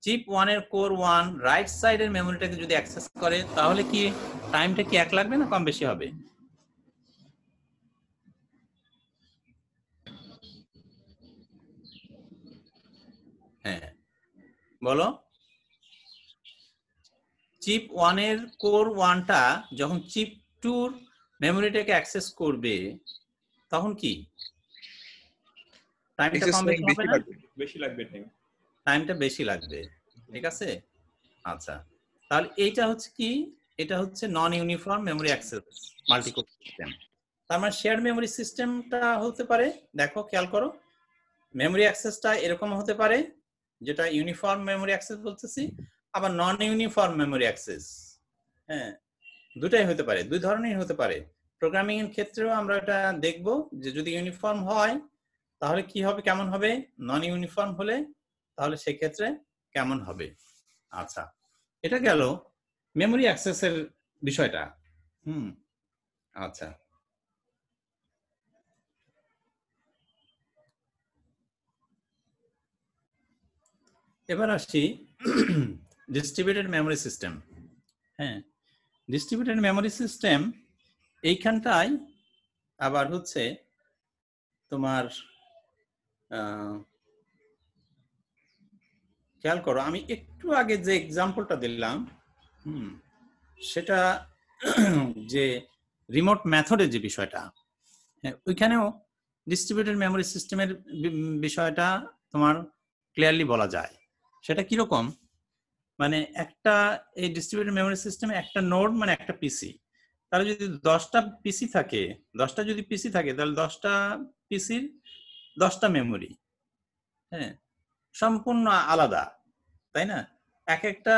Speaker 1: চিপ 1 এর কোর 1 রাইট সাইডের মেমোরিটাকে যদি অ্যাক্সেস করে তাহলে কি টাইমটা কি এক লাগবে না কম বেশি হবে? হ্যাঁ বলো। চিপ 1 এর কোর 1টা যখন চিপ 2 এর মেমোরিটাকে অ্যাক্সেস করবে তখন কি টাইমটা কম বেশি হবে না?
Speaker 2: বেশি লাগবে টাইম।
Speaker 1: টাইমটা বেশি লাগবে, ঠিক আছে? আচ্ছা, তাহলে এইটা হচ্ছে কি, এটা হচ্ছে non uniform memory access multicore system. তার মানে শেয়ার্ড মেমোরি সিস্টেমটা হতে পারে, দেখো খেয়াল করো, মেমোরি অ্যাক্সেসটা এরকম হতে পারে যেটা ইউনিফর্ম মেমোরি অ্যাক্সেস বলতেছি, আবার নন ইউনিফর্ম মেমোরি অ্যাক্সেস। হ্যাঁ, দুটাই হতে পারে, দুই ধরনের হতে পারে। প্রোগ্রামিং এর ক্ষেত্রেও আমরা এটা দেখব যে যদি ইউনিফর্ম হয় তাহলে কি হবে, কেমন হবে, নন ইউনিফর্ম হলে তাহলে সেই ক্ষেত্রে কেমন হবে। আচ্ছা, এটা গেল মেমোরি অ্যাক্সেসের বিষয়টা। আচ্ছা, এবার আসছি ডিস্ট্রিবিউটেড মেমোরি সিস্টেম। হ্যাঁ, ডিস্ট্রিবিউটেড মেমোরি সিস্টেম এইখানটায় আবার হচ্ছে তোমার খেয়াল করো, আমি একটু আগে যে এক্সাম্পলটা দিলাম সেটা যে রিমোট মেথডের যে বিষয়টা, হ্যাঁ ওইখানেও ডিস্ট্রিবিউটেড মেমোরি সিস্টেমের বিষয়টা তোমার ক্লিয়ারলি বলা যায়। সেটা কিরকম, মানে একটা এই ডিস্ট্রিবিউটেড মেমোরি সিস্টেমে একটা নোড মানে একটা পিসি, তাহলে যদি 10টা পিসি থাকে, 10টা যদি পিসি থাকে তাহলে 10টা পিসির 10টা মেমোরি, হ্যাঁ সম্পূর্ণ আলাদা, তাই না? এক একটা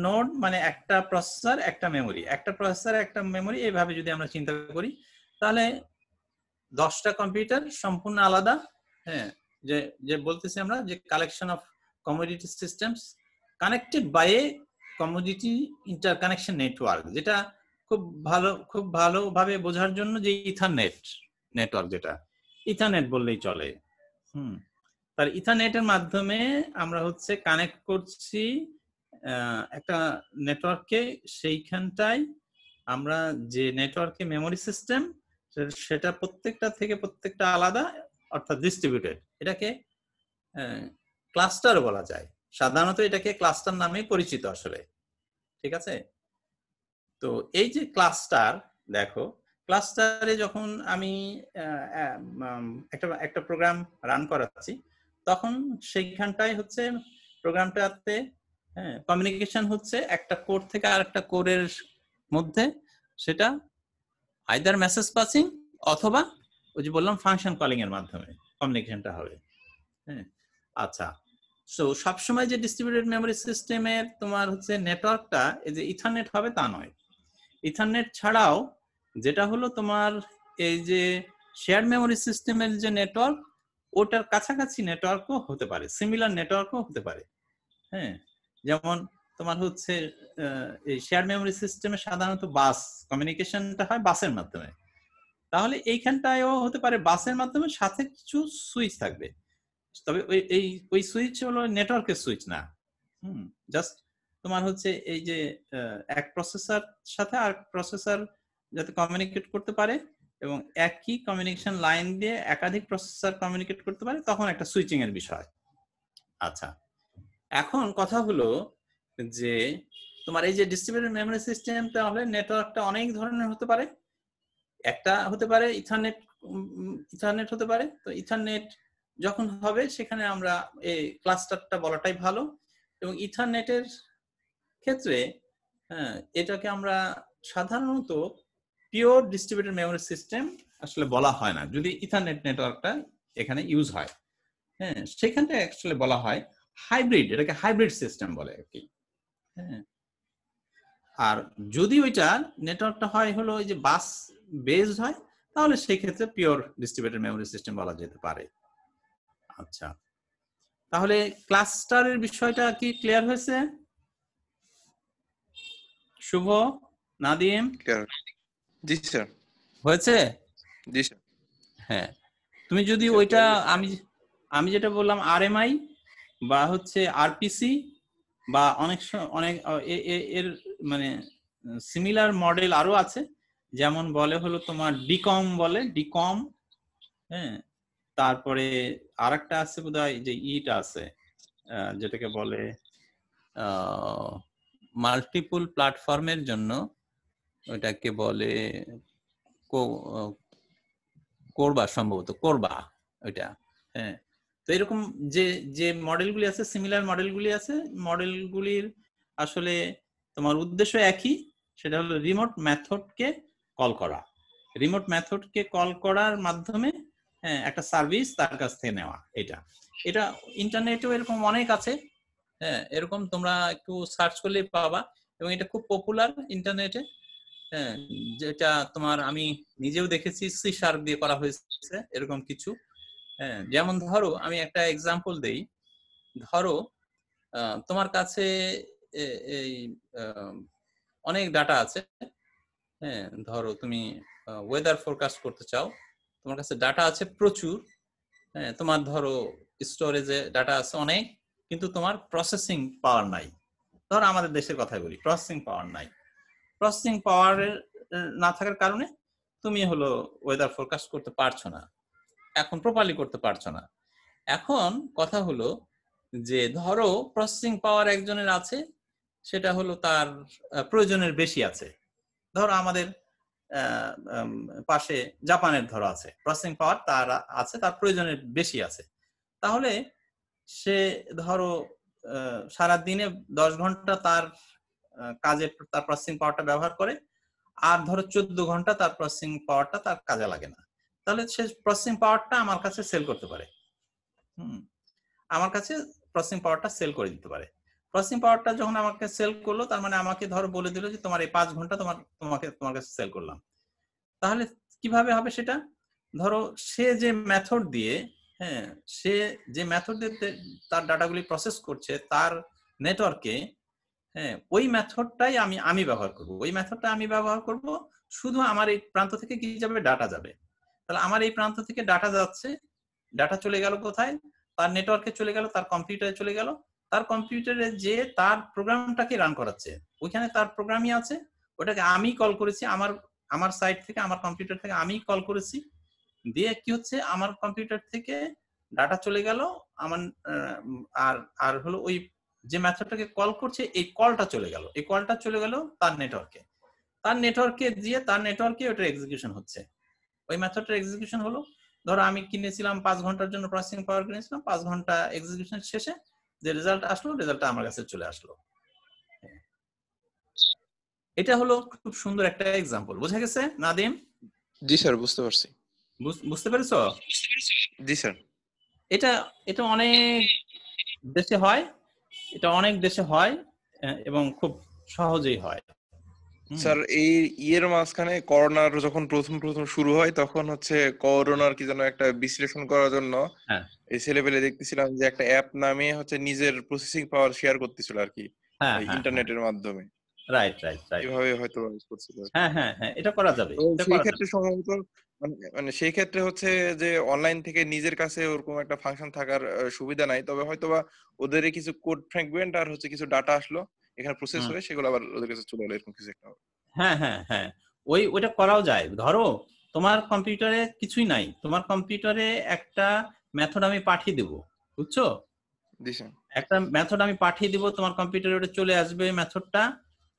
Speaker 1: নোড মানে একটা প্রসেসর একটা মেমোরি, একটা প্রসেসর একটা মেমোরি, এইভাবে যদি আমরা চিন্তা করি তাহলে 10টা কম্পিউটার সম্পূর্ণ আলাদা। হ্যাঁ, যে বলতেছি আমরা যে collection of commodity systems connected by a commodity interconnection network, যেটা খুব ভালোভাবে বোঝার জন্য যে ইথারনেট নেটওয়ার্ক, যেটা ইথারনেট বললেই চলে। তার ইথারনেটের মাধ্যমে আমরা হচ্ছে কানেক্ট করছি একটা নেটওয়ার্ককে, সেইখানটায় আমরা যে নেটওয়ার্কে মেমোরি সিস্টেম সেটা প্রত্যেকটা থেকে প্রত্যেকটা আলাদা, অর্থাৎ ডিস্ট্রিবিউটেড। এটাকে ক্লাস্টার বলা যায়, সাধারণত এটাকে ক্লাস্টার নামে পরিচিত আসলে, ঠিক আছে? তো এই যে ক্লাস্টার, দেখো ক্লাস্টারে যখন আমি একটা প্রোগ্রাম রান করাচ্ছি, তখন সেইখানটায় হচ্ছে প্রোগ্রামটাতে কমিউনিকেশন হচ্ছে একটা কোর থেকে আরেকটা কোরের মধ্যে, সেটা আইদার মেসেজ পাসিং অথবা ওই যে বললাম ফাংশন কলিং এর মাধ্যমে কমিউনিকেশনটা হবে। হ্যাঁ, আচ্ছা, সো সবসময় যে ডিস্ট্রিবিউটেড মেমোরি সিস্টেমের তোমার হচ্ছে নেটওয়ার্কটা এই যে ইথারনেট হবে তা নয়। ইথারনেট ছাড়াও যেটা হলো তোমার এই যে শেয়ার মেমোরি সিস্টেমের যে নেটওয়ার্ক, ওটার কাছাকাছি নেটওয়ার্কও হতে পারে, সিমিলার নেটওয়ার্কও হতে পারে। হ্যাঁ, যেমন তোমার হচ্ছে এই শেয়ার মেমোরি সিস্টেমে সাধারণত বাস কমিউনিকেশনটা হয় বাসের মাধ্যমে, তাহলে এইখানটায়ও হতে পারে বাসের মাধ্যমে, সাথে কিছু সুইচ থাকবে, তবে ওই সুইচ হলো নেটওয়ার্কের সুইচ না। জাস্ট তোমার হচ্ছে এই যে এক প্রসেসর সাথে আর প্রসেসর যাতে কমিউনিকেট করতে পারে এবং একই কমিউনিকেশন লাইন দিয়ে একাধিক প্রসেসর কমিউনিকেট করতে পারে, তখন একটা সুইচিং এর বিষয়। আচ্ছা, এখন কথা হলো যে তোমার এই যে ডিস্ট্রিবিউটেড মেমোরি সিস্টেম, তাহলে নেটওয়ার্কটা অনেক ধরনের হতে পারে। একটা হতে পারে ইথারনেট হতে পারে। তো ইথারনেট যখন হবে সেখানে আমরা এই ক্লাস্টারটা বলাটাই ভালো, এবং ইথারনেটের ক্ষেত্রে এটাকে আমরা সাধারণত পিওর ডিস্ট্রিবিউটেড মেমোরি সিস্টেম আসলে বলা হয় না, যদি ইথারনেট নেটওয়ার্কটা এখানে ইউজ হয়। হ্যাঁ, সেখানটা অ্যাকচুয়ালি বলা হয় হাইব্রিড, এটাকে হাইব্রিড সিস্টেম বলে আর কি। হ্যাঁ, আর যদি ওইটা নেটওয়ার্কটা হয় হলো ওই যে বাস বেসড হয়, তাহলে সেই ক্ষেত্রে পিওর ডিস্ট্রিবিউটেড মেমোরি সিস্টেম বলা যেতে পারে। আচ্ছা, তাহলে ক্লাস্টারের বিষয়টা কি ক্লিয়ার হয়েছে? শুভ, নাদিম?
Speaker 3: জি স্যার।
Speaker 1: হয়েছে?
Speaker 3: জি স্যার।
Speaker 1: হ্যাঁ, তুমি যদি ওইটা আমি যেটা বললাম আরএমআই বা হচ্ছে আরপিসি বা অনেক এর মানে সিমিলার মডেল আরো আছে, যেমন বলে হলো তোমার ডিকম বলে, ডিকম। হ্যাঁ, তারপরে আরেকটা আছে বোধহয় যে ইটা আছে, যেটাকে বলে মাল্টিপল প্ল্যাটফর্মের জন্য ওটাকে বলে করবা, সম্ভবত করবা ওইটা। হ্যাঁ, তো এরকম যে যে মডেলগুলি আছে, সিমিলার মডেলগুলি আছে, মডেলগুলির আসলে তোমার উদ্দেশ্য একই, সেটা হলো রিমোট মেথডকে কল করা। রিমোট মেথডকে কল করার মাধ্যমে একটা সার্ভিস তার কাছ থেকে নেওয়া। এটা ইন্টারনেটেও এরকম অনেক আছে। হ্যাঁ, এরকম তোমরা একটু সার্চ করলে পাবা, এবং এটা খুব পপুলার ইন্টারনেটে। হ্যাঁ, যেটা তোমার আমি নিজেও দেখেছি সি শার্প দিয়ে করা হয়েছে এরকম কিছু। হ্যাঁ, যেমন ধরো আমি একটা এক্সাম্পল দেই। ধরো তোমার কাছে এই অনেক ডাটা আছে। হ্যাঁ, ধরো তুমি ওয়েদার ফোরকাস্ট করতে চাও, তোমার কাছে ডাটা আছে প্রচুর। হ্যাঁ, তোমার ধরো স্টোরেজে ডাটা আছে অনেক, কিন্তু তোমার প্রসেসিং পাওয়ার নাই। ধরো আমাদের দেশের কথাই বলি, প্রসেসিং পাওয়ার নাই। প্রসেসিং পাওয়ার না থাকার কারণে তুমি হলো ওয়েদার ফোরকাস্ট করতে পারছো না, এখন প্রপারলি করতে পারছো না। এখন কথা হলো যে ধরো প্রসেসিং পাওয়ার একজনের আছে, সেটা হলো তার প্রয়োজনের বেশি আছে। ধরো আমাদের পাশে জাপানের ধরো আছে, প্রসেসিং পাওয়ার তার আছে, তার প্রয়োজনের বেশি আছে। তাহলে সে ধরো সারা দিনে 10 ঘন্টা তার কাজে তার প্রসেসিং পাওয়ারটা ব্যবহার করে, আর ধরো 14 ঘন্টা তার প্রসেসিং পাওয়ারটা তার কাজে লাগে না। তাহলে সে প্রসেসিং পাওয়ারটা আমার কাছে সেল করতে পারে। আমার কাছে প্রসেসিং পাওয়ারটা সেল করে দিতে পারে। প্রসেসিং পাওয়ারটা যখন আমাকে সেল করলো, তার মানে আমাকে ধরো বলে দিল যে তোমার এই 5 ঘন্টা তোমার কাছে সেল করলাম। তাহলে কিভাবে হবে সেটা? ধরো সে যে মেথড দিয়ে, হ্যাঁ, সে যে মেথড দিয়ে তার ডাটাগুলি প্রসেস করছে তার নেটওয়ার্কে, হ্যাঁ, ওই মেথডটাই আমি ব্যবহার করব। ওই মেথডটা আমি ব্যবহার করব, শুধু আমার এই প্রান্ত থেকে কি যাবে? ডাটা যাবে। তাহলে আমার এই প্রান্ত থেকে ডাটা যাচ্ছে, ডাটা চলে গেল কোথায়? তার নেটওয়ার্কে চলে গেল, তার কম্পিউটারে চলে গেল। তার কম্পিউটারে যে তার প্রোগ্রামটাকে রান করাচ্ছে, ওইখানে তার প্রোগ্রামই আছে, ওটাকে আমি কল করেছি, আমার সাইট থেকে, আমার কম্পিউটার থেকে আমি কল করেছি। দিয়ে কি হচ্ছে? আমার কম্পিউটার থেকে ডাটা চলে গেল আমার, আর হলো ওই যে মেথডটাকে কল করছে এই কলটা চলে গেল, এই কলটা চলে গেল তার নেটওয়ার্কে। তার নেটওয়ার্কে দিয়ে তার নেটওয়ার্কে ওটা এক্সিকিউশন হচ্ছে। ওই মেথডটার এক্সিকিউশন হলো, ধরো আমি কিনেছিলাম 5 ঘন্টার জন্য প্রসেসিং পাওয়ার কিনেছিলাম, 5 ঘন্টা এক্সিকিউশন শেষে যে রেজাল্ট আসলো, রেজাল্টটা আমার কাছে চলে আসলো। এটা হলো খুব সুন্দর একটা এক্সাম্পল। বোঝা গেছে নাদিম?
Speaker 3: জি স্যার, বুঝতে পারছি।
Speaker 1: বুঝতে পেরেছো?
Speaker 3: জি স্যার।
Speaker 1: এটা এটা অনেক দেশে হয়, এটা অনেক দেশে হয় এবং খুব সহজেই হয়।
Speaker 3: স্যার এই ইয়ের মাঝখানে করোনার যখন প্রথম শুরু হয় তখন হচ্ছে করোনার কি যেন একটা বিশ্লেষণ করার জন্য এই ছেলেপেলে দেখতেছিলাম যে একটা অ্যাপ নামিয়ে হচ্ছে নিজের প্রসেসিং পাওয়ার শেয়ার করতেছিল আর কি ইন্টারনেটের মাধ্যমে।
Speaker 1: রাইট রাইট রাইট,
Speaker 3: এভাবে হয়তো করছিল।
Speaker 1: হ্যাঁ হ্যাঁ হ্যাঁ, এটা করা যাবে।
Speaker 3: সেই ক্ষেত্রে সম্ভবত মানে সেই ক্ষেত্রে হচ্ছে যে অনলাইন থেকে নিজের কাছে ওরকম একটা ফাংশন থাকার সুবিধা নাই, তবে হয়তোবা ওদের কিছু কোড ফ্র্যাগমেন্ট আর হচ্ছে কিছু ডাটা আসলো এখানে প্রসেস হয়ে, সেগুলো আবার ওদের কাছে চলে এলো, এরকম কিছু একটা হবে।
Speaker 1: হ্যাঁ হ্যাঁ হ্যাঁ, ওইটা করাও যায়। ধরো তোমার কম্পিউটারে কিছুই নাই, তোমার কম্পিউটারে একটা মেথড আমি পাঠিয়ে দেব, বুঝছো? একটা মেথড আমি পাঠিয়ে দিব তোমার কম্পিউটারে, ওটা চলে আসবে।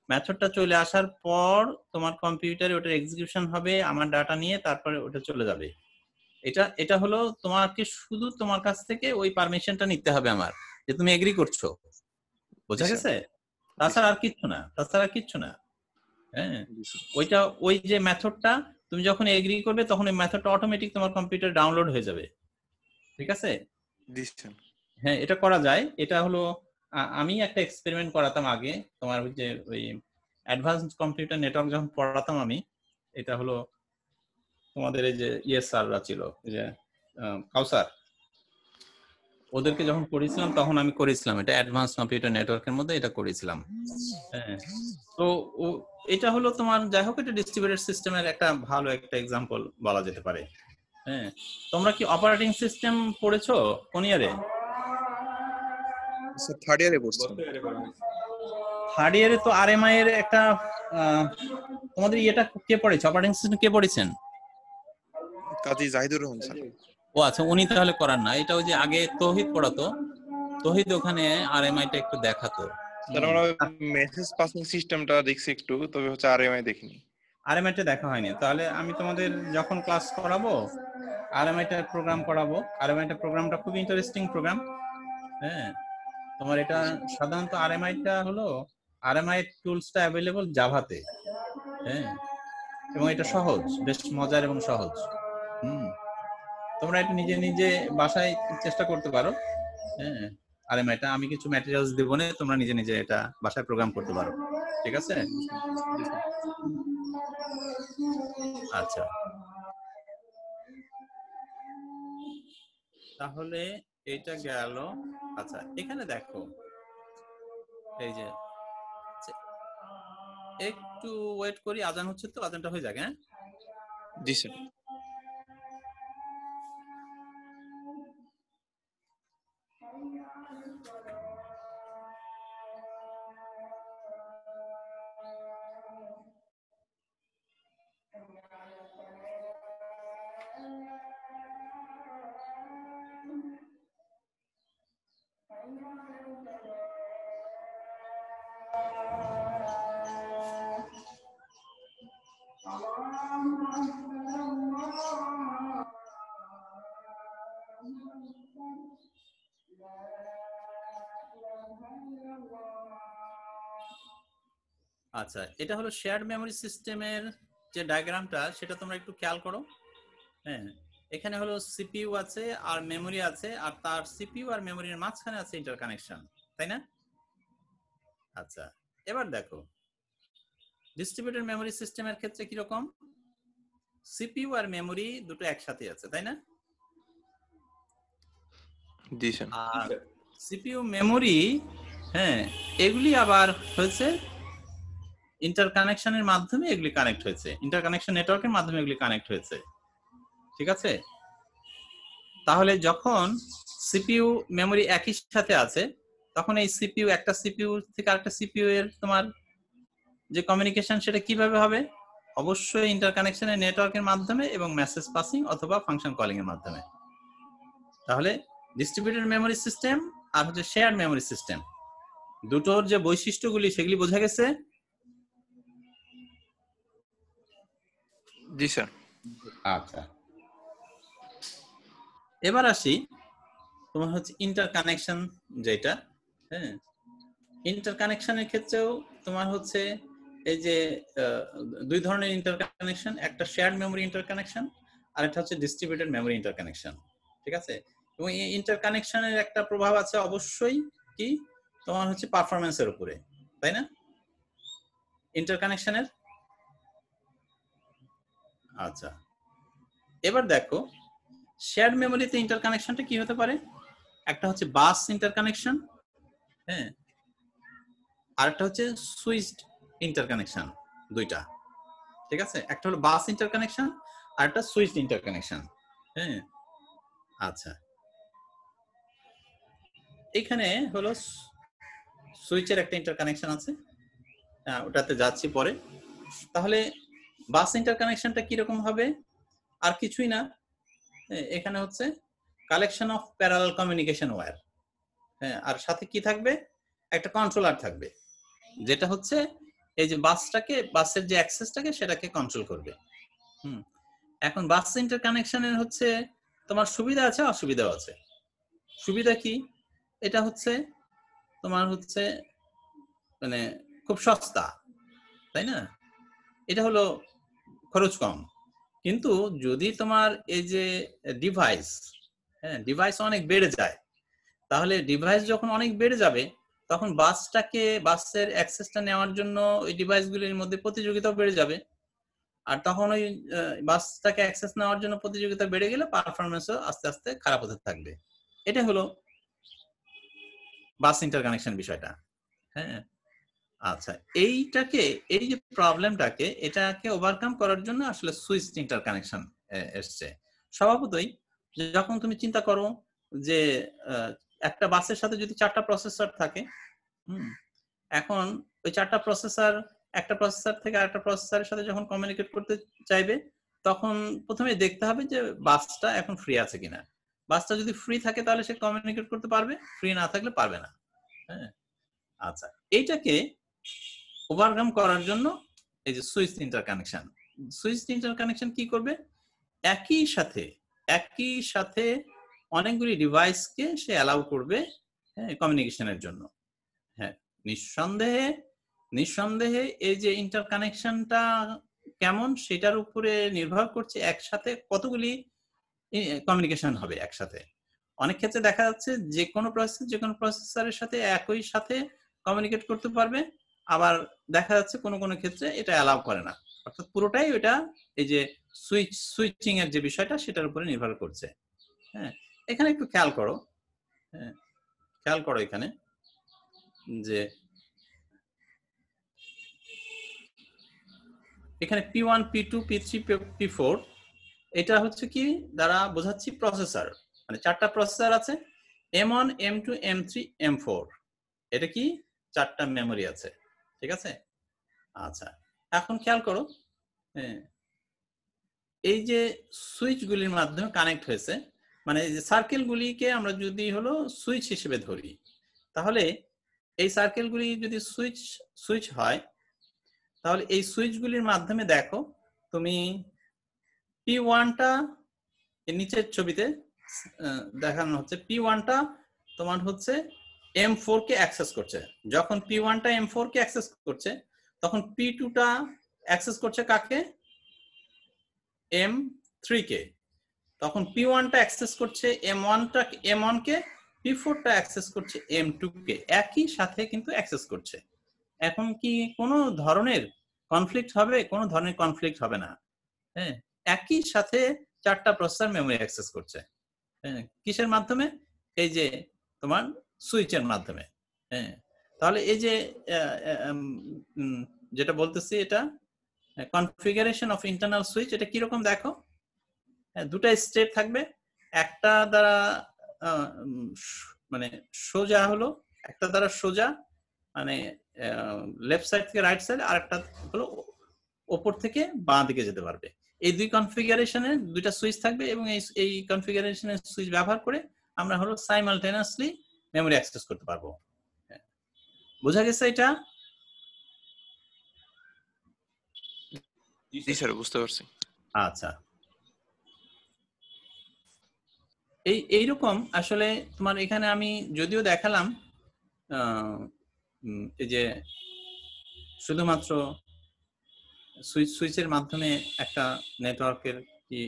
Speaker 1: মেথডটা চলে আসার পর তোমার কম্পিউটারে ওটার এক্সিকিউশন হবে আমার ডাটা নিয়ে, তারপরে ওটা চলে যাবে। এটা হলো তোমাকে শুধু তোমার কাছ থেকে ওই পারমিশনটা নিতে হবে আমার, যে তুমি এগ্রি করছো। বোঝা গেছে? তাছাড়া আর কিচ্ছু না। হ্যাঁ, ওই যে মেথডটা তুমি যখন এগ্রি করবে তখন ওই মেথডটা অটোমেটিক তোমার কম্পিউটারে ডাউনলোড হয়ে যাবে। ঠিক আছে? হ্যাঁ, এটা করা যায়। এটা হলো আমি একটা এক্সপেরিমেন্ট করাতাম আগে, তোমার যে ওই অ্যাডভান্সড কম্পিউটার নেটওয়ার্ক যখন পড়াতাম আমি, এটা হলো তোমাদের এই যে স্যাররা ছিল, এই যে কাউসার, ওদেরকে যখন করেছিলাম তখন আমি করেছিলাম এটা অ্যাডভান্স কম্পিউটার নেটওয়ার্কের মধ্যে এটা করেছিলাম। হ্যাঁ, তো এটা হলো তোমার, যাই হোক, এটা ডিস্ট্রিবিউটেড সিস্টেমের একটা ভালো একটা এক্সাম্পল বলা যেতে পারে। হ্যাঁ, তোমরা কি অপারেটিং সিস্টেম পড়েছো কোন ইয়ারে?
Speaker 3: থার্ড ইয়ারে পড়ছি।
Speaker 1: থার্ড ইয়ারে তো আরএমআই এর একটা তোমাদের ইয়েটা কে পড়েছে, অপারেটিং সিস্টেম কে পড়েছেন?
Speaker 3: কাজী জাহিদুর রহমান স্যার।
Speaker 1: ও আচ্ছা, উনি তাহলে করার না, এটা ওই যে আগে তৌহিদ পড়াতো, তৌহিদ ওখানে আরএমআই টা একটু দেখাতো।
Speaker 3: স্যার আমরা মেসেজ পাসিং সিস্টেমটা দেখছি একটু, তবে হচ্ছে আরএমআই দেখিনি।
Speaker 1: আরএমআই টা দেখা হয়নি। তাহলে আমি তোমাদের যখন ক্লাস করাবো আরএমআই টা প্রোগ্রাম করাবো। আরএমআই টা প্রোগ্রামটা খুব ইন্টারেস্টিং প্রোগ্রাম। হ্যাঁ, তোমার এটা সাধারণত আরএমআই টা হলো, আরএমআই টুলসটা অ্যাভেলেবল জাভাতে। হ্যাঁ, এবং এটা সহজ, বেশ মজার এবং সহজ। তোমরা এটা নিজে বাসায় চেষ্টা করতে পারো। হ্যাঁ, আরএমআই টা আমি কিছু ম্যাটেরিয়ালস দেব না, তোমরা নিজে এটা বাসায় প্রোগ্রাম করতে পারো। ঠিক আছে? আচ্ছা, তাহলে এটা গেল। আচ্ছা, এখানে দেখো, এই যে একটু ওয়েট করি, আজান হচ্ছে তো, আজানটা হয়ে যাক। হ্যাঁ,
Speaker 3: জি স্যার।
Speaker 1: আচ্ছা, এটা হলো শেয়ার্ড মেমোরি সিস্টেমের যে ডায়াগ্রামটা, সেটা তোমরা একটু খেয়াল করো। হ্যাঁ, এখানে হলো সিপিইউ আছে আর মেমোরি আছে, আর তার সিপিইউ আর মেমোরির মাঝখানে আছে ইন্টারকানেকশন, তাই না? আচ্ছা, এবার দেখো ডিস্ট্রিবিউটেড মেমোরি সিস্টেমের ক্ষেত্রে কি রকম, সিপিইউ আর মেমোরি দুটো একসাথে আছে, তাই না?
Speaker 3: জি স্যার।
Speaker 1: আর সিপিইউ মেমোরি, হ্যাঁ, এগুলি আবার হয়েছে ইন্টারকানেকশনের মাধ্যমে, এগুলি কানেক্ট হয়েছে, ইন্টারকানেকশন নেটওয়ার্কের মাধ্যমে এগুলি কানেক্ট হয়েছে। ঠিক আছে? তাহলে যখন সিপিইউ মেমোরি একই সাথে আছে, তখন এই সিপিইউ, একটা সিপিইউ থেকে আরেকটা সিপিইউ এর তোমার যে কমিউনিকেশন, সেটা কিভাবে হবে? অবশ্যই ইন্টারকানেকশনের নেটওয়ার্কের মাধ্যমে এবং মেসেজ পাসিং অথবা ফাংশন কলিং এর মাধ্যমে। তাহলে ডিস্ট্রিবিউটেড মেমোরি সিস্টেম আর হচ্ছে শেয়ার্ড মেমোরি সিস্টেম, দুটোর যে বৈশিষ্ট্যগুলি সেগুলি বোঝা গেছে।
Speaker 3: জি স্যার।
Speaker 1: আচ্ছা, এবার আসি তোমার হচ্ছে ইন্টারকানেকশন যেটা, হ্যাঁ, ইন্টারকানেকশনের ক্ষেত্রেও তোমার হচ্ছে এই যে দুই ধরনের ইন্টারকানেকশন, একটা শেয়ার্ড মেমোরি ইন্টারকানেকশন আর একটা হচ্ছে ডিস্ট্রিবিউটেড মেমোরি ইন্টারকানেকশন, ঠিক আছে? এবং এই ইন্টারকানেকশনের একটা প্রভাব আছে অবশ্যই কি তোমার হচ্ছে পারফরম্যান্সের উপরে, তাই না? ইন্টারকানেকশনের, আচ্ছা এবার দেখো শেয়ার্ড মেমোরিতে ইন্টারকানেকশনটা কি হতে পারে, একটা হচ্ছে বাস ইন্টারকানেকশন, হ্যাঁ, আরেকটা হচ্ছে সুইচড ইন্টারকানেকশন, দুইটা, ঠিক আছে? একটা হলো বাস ইন্টারকানেকশন আর একটা সুইচড ইন্টারকানেকশন, হ্যাঁ। আচ্ছা, এখানে হলো সুইচের একটা ইন্টারকানেকশন আছে, ওটাতে যাচ্ছি পরে। তাহলে বাস ইন্টারকানেকশনটা কিরকম হবে, আর কিছুই না, এখানে হচ্ছে collection of parallel communication wire, হ্যাঁ, আর সাথে কি থাকবে, একটা কন্ট্রোলার থাকবে, যেটা হচ্ছে এই যে বাসটাকে, বাসের যে অ্যাক্সেসটাকে সেটাকে কন্ট্রোল করবে। এখন বাস ইন্টারকানেকশনের হচ্ছে তোমার সুবিধা আছে অসুবিধাও আছে। সুবিধা কি, এটা হচ্ছে তোমার হচ্ছে মানে খুব সস্তা, তাই না? এটা হলো খরচ কম। কিন্তু যদি তোমার এই যে ডিভাইস, হ্যাঁ, ডিভাইস অনেক বেড়ে যায়, তাহলে ডিভাইস যখন অনেক বেড়ে যাবে তখন বাসের অ্যাক্সেসটা নেওয়ার জন্য ওই ডিভাইসগুলির মধ্যে প্রতিযোগিতাও বেড়ে যাবে, আর তখন ওই বাসটাকে অ্যাক্সেস নেওয়ার জন্য প্রতিযোগিতা বেড়ে গেলে পারফরমেন্সও আস্তে আস্তে খারাপ হতে থাকবে। এটা হলো বাস ইন্টারকানেকশন বিষয়টা, হ্যাঁ। আচ্ছা, এইটাকে, এই যে প্রবলেমটাকে, এটাকে ওভারকাম করার জন্য আসলে সুইচ ইন্টারকানেকশন এসছে। স্বভাবতই যখন তুমি চিন্তা করো যে একটা বাসের সাথে যদি 4টা প্রসেসর থাকে, এখন ওই 4টা প্রসেসর একটা প্রসেসর থেকে আরেকটা প্রসেসরের সাথে যখন কমিউনিকেট করতে চাইবে, তখন প্রথমে দেখতে হবে যে বাসটা এখন ফ্রি আছে কিনা। বাসটা যদি ফ্রি থাকে তাহলে সে কমিউনিকেট করতে পারবে, ফ্রি না থাকলে পারবে না, হ্যাঁ। আচ্ছা, এইটাকে ওভারকাম করার জন্য এই যে সুইচ ইন্টারকানেকশন কি করবে, একই সাথে অনেকগুলি ডিভাইসকে সে অ্যালাউ করবে, হ্যাঁ, কমিউনিকেশনের জন্য। হ্যাঁ, নিঃসন্দেহে এই যে ইন্টারকানেকশনটা কেমন সেটার উপরে নির্ভর করছে একসাথে কতগুলি কমিউনিকেশন হবে একসাথে। অনেক ক্ষেত্রে দেখা যাচ্ছে যে কোনো প্রসেসরের সাথে একই সাথে কমিউনিকেট করতে পারবে, আবার দেখা যাচ্ছে কোনো ক্ষেত্রে এটা অ্যালাউ করে না, অর্থাৎ পুরোটাই ওটা এই যে সুইচিং এর যে বিষয়টা সেটার উপরে নির্ভর করছে, হ্যাঁ। এখানে একটু খেয়াল করো, হ্যাঁ, এখানে যে এখানে P1 P2 P3 P4 এটা হচ্ছে কি দ্বারা বোঝাচ্ছি প্রসেসর, মানে 4টা প্রসেসর আছে, M1 M2 M3 M4, এটা কি 4টা মেমোরি আছে, ঠিক আছে? আচ্ছা, এখন খেয়াল করো, এই যে সুইচগুলির মাধ্যমে কানেক্ট হয়েছে, মানে এই যে সার্কেলগুলিকে আমরা যদি হলো সুইচ হিসেবে ধরি, তাহলে এই সার্কেলগুলি যদি সুইচ হয়, তাহলে এই সুইচগুলির মাধ্যমে দেখো তুমি P1টা নিচের ছবিতে দেখানো হচ্ছে, P1টা তোমার হচ্ছে M4 কে অ্যাক্সেস করছে। যখন P1টা M4 কে অ্যাক্সেস করছে, তখন P2টা অ্যাক্সেস করছে কাকে, M3 কে। তখন P1টা অ্যাক্সেস করছে M1 কে, P4টা অ্যাক্সেস করছে M2 কে, একই সাথে কিন্তু অ্যাক্সেস করছে। এখন কি কোনো ধরনের কনফ্লিক্ট হবে? কোনো ধরনের কনফ্লিক্ট হবে না, হ্যাঁ। একই সাথে 4টা প্রসেসর মেমোরি অ্যাক্সেস করছে, হ্যাঁ। কিসের মাধ্যমে? এই যে তোমার সুইচের মাধ্যমে, হ্যাঁ। তাহলে এই যে যেটা বলতেছি, এটা কনফিগারেশন অফ ইন্টারনাল সুইচ, এটা কিরকম দেখো, দুটা স্টেট থাকবে, একটা দ্বারা মানে সোজা হলো, একটা দ্বারা সোজা মানে লেফট সাইড থেকে রাইট সাইড, আর একটা হলো উপর থেকে বাঁ দিকে যেতে পারবে। এই দুই কনফিগারেশনে দুইটা সুইচ থাকবে, এবং এই কনফিগারেশনের সুইচ ব্যবহার করে আমরা হলো সাইমালটেনিয়াসলি মেমোরি অ্যাক্সেস করতে পারবো। বোঝা গেছে এটা?
Speaker 3: জি স্যার, বুঝতে পারছি।
Speaker 1: আচ্ছা, এইরকম আসলে তোমার এখানে আমি যদিও দেখালাম এই যে শুধুমাত্র সুইচের মাধ্যমে একটা নেটওয়ার্কের কি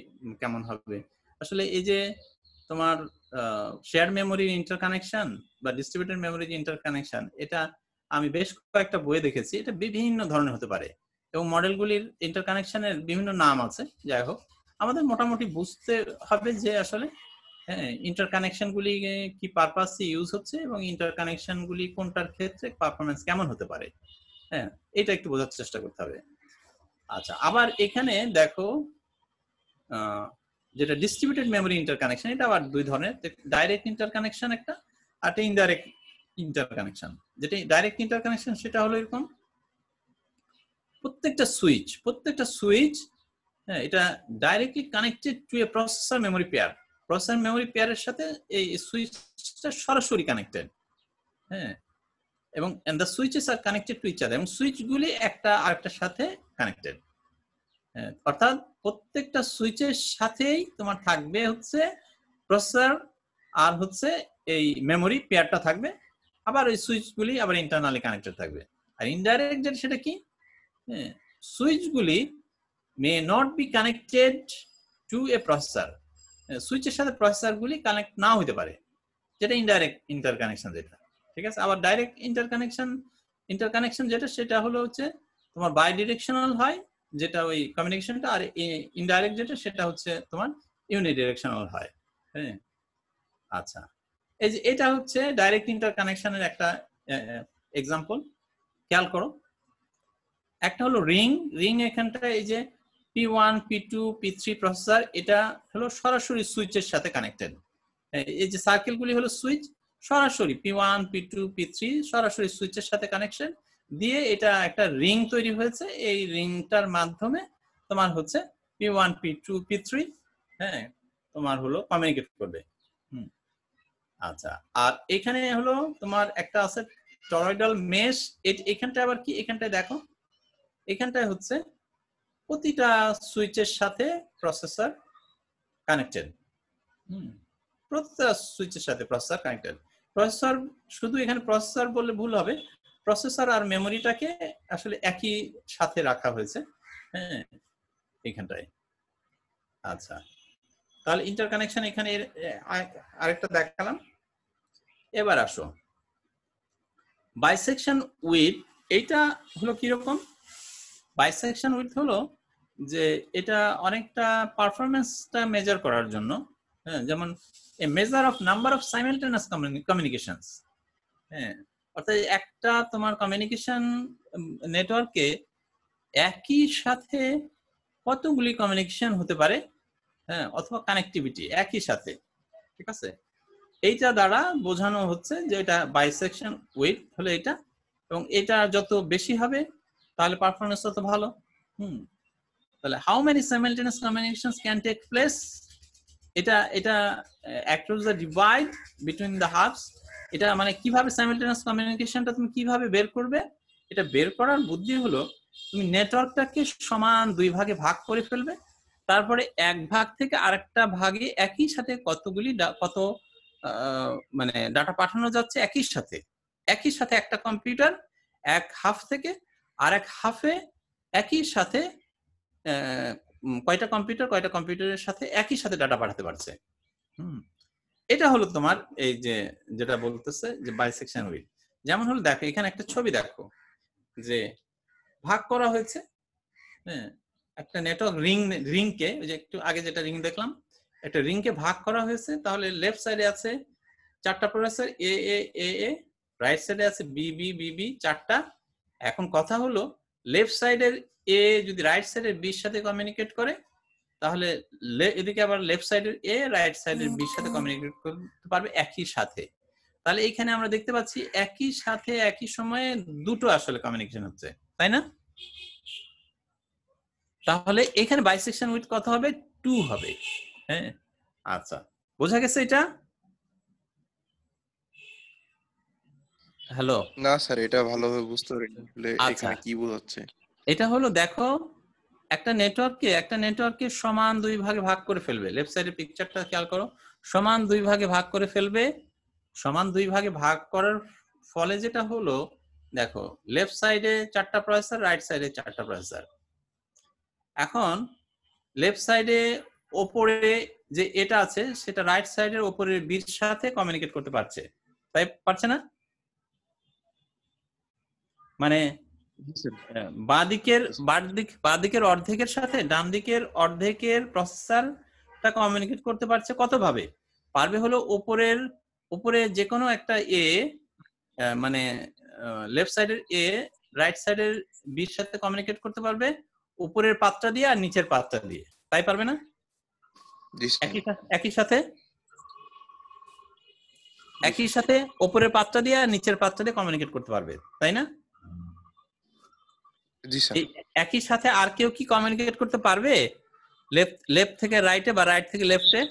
Speaker 1: কেমন হবে, আসলে এই যে তোমার শেয়ার মেমোরির ইন্টারকানেকশন বা ডিস্ট্রিবিউটেড মেমোরির ইন্টারকানেকশন, এটা আমি বেশ কয়েকটা বইয়ে দেখেছি, এটা বিভিন্ন ধরনের হতে পারে এবং মডেলগুলির ইন্টারকানেকশনের বিভিন্ন নাম আছে। যাই হোক, আমাদের মোটামুটি বুঝতে হবে যে আসলে হ্যাঁ ইন্টারকানেকশন গুলি কি পারপাসে ইউজ হচ্ছে এবং ইন্টারকানেকশন গুলি কোনটার ক্ষেত্রে পারফরমেন্স কেমন হতে পারে, হ্যাঁ এটা একটু বোঝার চেষ্টা করতে হবে। আচ্ছা, আবার এখানে দেখো যেটা ডিস্ট্রিবিউটেড মেমোরি ইন্টারকানেকশন, এটা আবার দুই ধরনের, ডাইরেক্ট ইন্টারকানেকশন একটা আর ইনডাইরেক্ট ইন্টারকানেকশন। যেটা ডাইরেক্ট ইন্টারকানেকশন সেটা হলো এরকম, প্রত্যেকটা সুইচ হ্যাঁ এটা directly connected to a processor memory pair. Processor memory পেয়ারের সাথে এই সুইচটা সরাসরি কানেক্টেড, হ্যাঁ এবং the switches are connected to each other, এবং সুইচগুলি একটা আরেকটার সাথে কানেক্টেড। অর্থাৎ প্রত্যেকটা সুইচের সাথেই তোমার থাকবে হচ্ছে প্রসেসর আর হচ্ছে এই মেমোরি পেয়ারটা থাকবে, আবার ওই সুইচগুলি আবার ইন্টারনালি কানেক্টেড থাকবে। আর ইনডাইরেক্ট যেটা সেটা কি, সুইচগুলি may not be connected to a processor, সুইচের সাথে প্রসেসরগুলি কানেক্ট নাও হতে পারে, যেটা ইনডাইরেক্ট ইন্টারকানেকশন যেটা, ঠিক আছে। আবার ডাইরেক্ট ইন্টারকানেকশন যেটা সেটা হলো হচ্ছে তোমার বাই ডিরেকশনাল হয়, যেটা ওই কমিউনিকেশনটা, আর ইনডাইরেক্ট যেটা সেটা হচ্ছে তোমার ইউনিডিরেকশনাল হয়, হ্যাঁ। আচ্ছা, এই যে এটা হচ্ছে ডাইরেক্ট ইন্টারকানেকশনের একটা এক্সাম্পল, খেয়াল করো। একটা হলো রিং এখানটা এই যে P1 P2 P3 প্রসেসর, এটা হলো সরাসরি সুইচের সাথে কানেক্টেড। এই যে সার্কেলগুলি হলো সুইচ, সরাসরি P1 P2 P3 সরাসরি সুইচের সাথে কানেকশন দিয়ে এটা একটা রিং তৈরি হয়েছে। এই রিংটার মাধ্যমে তোমার হচ্ছে P1 P2 P3 হ্যাঁ তোমার হলো কমিউনিকেট করবে। আচ্ছা, আর এখানে হলো তোমার একটা আছে টরয়েডাল মেশ, এখানটা আবার কি, এখানটায় দেখো, এখানটায় হচ্ছে প্রতিটা সুইচের সাথে প্রসেসর কানেক্টেড, প্রতিটা সুইচের সাথে প্রসেসর কানেক্টেড। প্রসেসর শুধু এখানে প্রসেসর বললে ভুল হবে, প্রসেসর আর মেমোরিটাকে আসলে একই সাথে রাখা হয়েছে, হ্যাঁ এখানটায়। আচ্ছা, তাহলে ইন্টারকানেকশন এখানে আরেকটা দেখালাম। এবার আসো বাইসেকশন উইথ, এইটা হলো কিরকম? বাইসেকশন উইথ হলো যে এটা অনেকটা পারফরমেন্সটা মেজার করার জন্য, হ্যাঁ যেমন a measure of number of simultaneous communications, হ্যাঁ অর্থাৎ একটা তোমার কমিউনিকেশন নেটওয়ার্কে একই সাথে কতগুলি কমিউনিকেশন হতে পারে, হ্যাঁ অথবা কানেক্টিভিটি একই সাথে, ঠিক আছে। এইটা দ্বারা বোঝানো হচ্ছে যে এটা বাইসেকশন উইথ হলো এটা, এবং এটা যত বেশি হবে তাহলে পারফরমেন্স তত ভালো। তাহলে how many simultaneous communications can take place, এটা across the divide between the hubs, এটা মানে কিভাবে সাইমালটেনিয়াস কমিউনিকেশনটা তুমি কিভাবে বের করবে, এটা বের করার বুদ্ধি হলো তুমি নেটওয়ার্কটাকে সমান দুই ভাগে ভাগ করে ফেলবে, তারপরে এক ভাগ থেকে আরেকটা ভাগে একই সাথে কতগুলি কত মানে ডাটা পাঠানো যাচ্ছে একই সাথে একটা কম্পিউটার এক হাফ থেকে আরেক হাফে একই সাথে কয়টা কম্পিউটারের সাথে একই সাথে ডাটা পাঠাতে পারছে। এটা হলো তোমার এই যে যেটা বলতেছে যে বাইসেকশন উইথ। যেমন হলো দেখো এখানে একটা ছবি দেখো যে ভাগ করা হয়েছে, হ্যাঁ একটা নেটওয়ার্ক রিংকে, ওই যে একটু আগে যেটা রিং দেখলাম, একটা রিংকে ভাগ করা হয়েছে। তাহলে লেফট সাইডে আছে 4টা প্রসেসর এ এ এ এ, রাইট সাইডে আছে বি বি বি বি 4টা। এখন কথা হলো লেফট সাইডের এ যদি রাইট সাইডের বির সাথে কমিউনিকেট করে, তাহলে এদিকে আবার লেফট সাইডের এ রাইট সাইডের বির সাথে কমিউনিকেট করতে পারবে একই সাথে। তাহলে এখানে আমরা দেখতে পাচ্ছি একই সাথে একই সময়ে দুটো আসলে কমিউনিকেশন হচ্ছে, তাই না? তাহলে এখানে বাইসেকশন উইথ কত হবে? 2 হবে, হ্যাঁ। আচ্ছা, বোঝা গেছে এটা? হ্যালো?
Speaker 3: না স্যার, এটা ভালোভাবে বুঝতে পারিনি আসলে এখানে কি বোঝাচ্ছে।
Speaker 1: এটা হলো দেখো একটা নেটওয়ার্ককে সমান দুই ভাগে ভাগ করে ফেলবে। লেফট সাইডের পিকচারটা খেয়াল করো, সমান দুই ভাগে ভাগ করে ফেলবে। সমান দুই ভাগে ভাগ করার ফলে যেটা হলো, দেখো লেফট সাইডে 4টা প্রসেসর, রাইট সাইডে 4টা প্রসেসর। এখন লেফট সাইডে ওপরে যে এটা আছে সেটা রাইট সাইডের ওপরের বির সাথে কমিউনিকেট করতে পারছে, তাই পারছে না? মানে বাঁদিকের অর্ধেকের সাথে ডান দিকের অর্ধেকের প্রসেসরটা কমিউনিকেট করতে পারছে কত ভাবে? পারবে হলো উপরে যে কোনো একটা এ, মানে লেফট সাইডের এ রাইট সাইডের বির সাথে কমিউনিকেট করতে পারবে উপরের পাতটা দিয়ে আর নিচের পাতটা দিয়ে, তাই পারবে না? একই সাথে উপরের পাতটা দিয়ে আর নিচের পাতটা দিয়ে কমিউনিকেট করতে পারবে, তাই না? একই সাথে আর কেউ কি কমিউনিকেট করতে পারবে লেফট থেকে রাইটে বা রাইট থেকে লেফটে?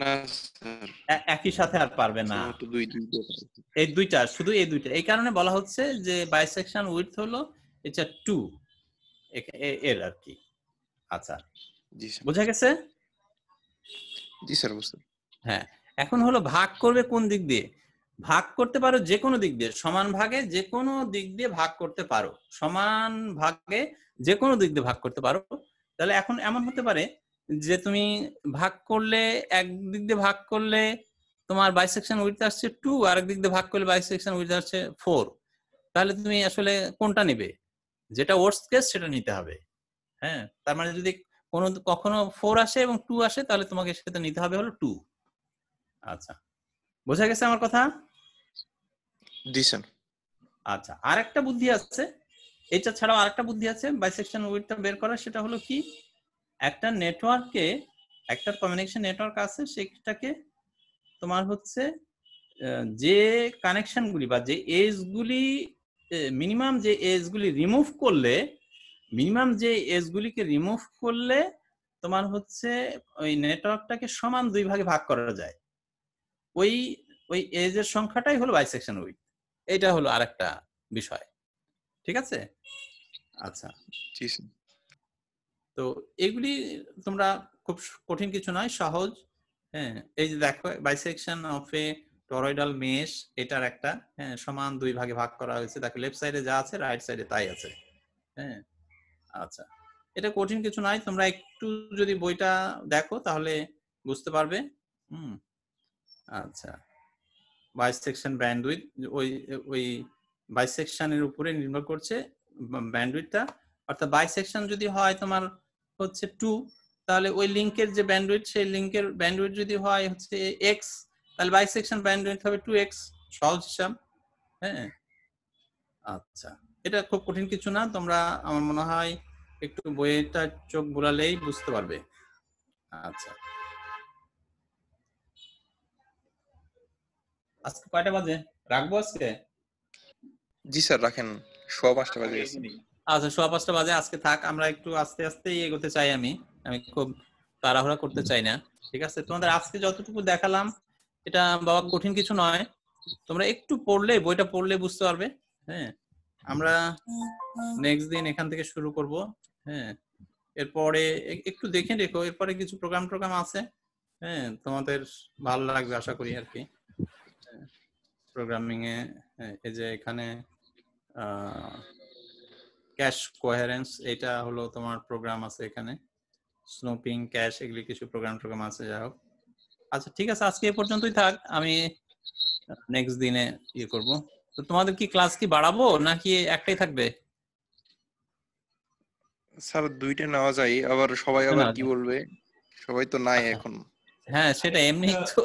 Speaker 3: না স্যার,
Speaker 1: একই সাথে আর পারবে না। এই দুইটা, শুধু এই দুইটা। এই কারণে বলা হচ্ছে যে বাইসেকশন উইডথ হলো এটা 2 এর আর কি। আচ্ছা, বোঝা গেছে?
Speaker 3: জি স্যার, বুঝতে।
Speaker 1: হ্যাঁ, এখন হলো ভাগ করবে কোন দিক দিয়ে? ভাগ করতে পারো যে কোনো দিক দিয়ে, সমান ভাগে যে কোনো দিক দিয়ে ভাগ করতে পারো, সমান ভাগে যে কোনো দিক দিয়ে ভাগ করতে পারো। তাহলে এখন এমন হতে পারে যে তুমি ভাগ করলে, এক দিক দিয়ে ভাগ করলে তোমার বাইসেকশন উইডথ আসছে 2, আর এক দিক দিয়ে ভাগ করলে বাইসেকশন উইডথ আসছে 4। তাহলে তুমি আসলে কোনটা নেবে? যেটা ওয়ার্স্ট কেস সেটা নিতে হবে। হ্যাঁ, তার মানে যদি কখনো 4 আসে এবং 2 আসে তাহলে তোমাকে সেটা নিতে হবে হলো 2। আচ্ছা, বোঝা গেছে আমার কথা?
Speaker 3: জি স্যার।
Speaker 1: আচ্ছা, আরেকটা বুদ্ধি আছে, এটা ছাড়াও আরেকটা বুদ্ধি আছে বাইসেকশন উইডথটা বের করার। সেটা হলো কি, একটা নেটওয়ার্কে একটা কমিউনিকেশন নেটওয়ার্ক আছে, সেটাকে তোমার হচ্ছে যে কানেকশনগুলি বা যে এজগুলি মিনিমাম যে এজগুলি রিমুভ করলে তোমার হচ্ছে ওই নেটওয়ার্কটাকে সমান দুই ভাগে ভাগ করা যায়। ওই এজের সংখ্যাটাই হলো বাইসেকশন উইডথ। এটা হলো আরেকটা বিষয়, ঠিক আছে? আচ্ছা, তো এগুলি তোমরা খুব কঠিন কিছু নয়, সহজ। হ্যাঁ, এই যে দেখো bisection of A toroidal mesh, এটার একটা সমান দুই ভাগে ভাগ করা হয়েছে। দেখো লেফট সাইডে যা আছে রাইট সাইডে তাই আছে। হ্যাঁ, আচ্ছা, এটা কঠিন কিছু নয়, তোমরা একটু যদি বইটা দেখো তাহলে বুঝতে পারবে। আচ্ছা, বাইসেকশন ব্যান্ডউইথ ওই বাইসেকশনের উপরে নির্ভর করছে ব্যান্ডউইথটা। অর্থাৎ বাইসেকশন যদি হয় তোমার হচ্ছে 2, তাহলে ওই লিংকের যে ব্যান্ডউইথ, সেই লিংকের ব্যান্ডউইথ যদি হয় হচ্ছে x, তাহলে বাইসেকশন ব্যান্ডউইথ হবে 2x। সহজ হিসাব। হ্যাঁ, আচ্ছা, এটা খুব কঠিন কিছু না, তোমরা আমার মনে হয় একটু বইটা চোখ বুলালেই বুঝতে পারবে। আচ্ছা, আজকে কয়টা বাজে? রাখবো আজকে?
Speaker 3: জি স্যার, রাখেন। 5:15 বাজে।
Speaker 1: আচ্ছা, 5:15 বাজে আজকে থাক। আমরা একটু আস্তে আস্তে এগোতে চাই। আমি খুব তাড়াহুড়া করতে চাই না, ঠিক আছে? তোমাদের আজকে যতটুকু দেখালাম এটা বাবা কঠিন কিছু নয়, তোমরা একটু পড়লে, বইটা পড়লে বুঝতে পারবে। হ্যাঁ, আমরা নেক্সট দিন এখান থেকে শুরু করব। হ্যাঁ, এরপরে একটু দেখে রেখো, এরপরে কিছু প্রোগ্রাম আছে। হ্যাঁ, তোমাদের ভালো লাগবে আশা করি আর কি। প্রোগ্রামিং এ এই যে এখানে ক্যাশ কোহেরেন্স, এটা হলো তোমার প্রোগ্রাম আছে এখানে, স্নুপিং, ক্যাশ, এগুলি কিছু প্রোগ্রাম আছে। যাই হোক, আচ্ছা ঠিক আছে, আজকে এ পর্যন্তই থাক। আমি নেক্সট দিনে ইয়ে করব। তো তোমাদের কি ক্লাস কি বাড়াবো নাকি একটাই থাকবে?
Speaker 3: স্যার, দুইটা নেওয়া যায়, আবার সবাই আবার কি বলবে, সবাই তো নাই এখন।
Speaker 1: হ্যাঁ, সেটা এমনি তো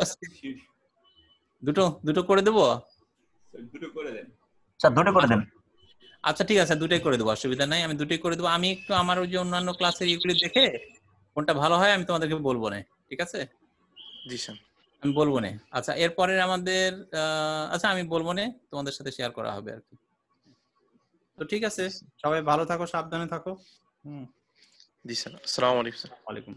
Speaker 1: দুটো করে দেবো।
Speaker 2: দুটো করে দেন
Speaker 4: স্যার, দুটো করে দেন।
Speaker 1: আচ্ছা ঠিক আছে, দুটোই করে দেবো, অসুবিধা নাই, আমি দুটোই করে দেবো। আমি একটু আমার ওই যে অন্যান্য ক্লাসের ইগুলি দেখে কোনটা ভালো হয় আমি তোমাদেরকে বলবো না, ঠিক আছে?
Speaker 3: জি স্যার,
Speaker 1: আমি বলবো না। আচ্ছা, এরপরে আমাদের আচ্ছা আমি বলবো না, তোমাদের সাথে শেয়ার করা হবে আর কি। তো ঠিক আছে, সবাই ভালো থাকো, সাবধানে থাকো।
Speaker 3: জি স্যার। আসসালামু আলাইকুম।
Speaker 1: ওয়ালাইকুম।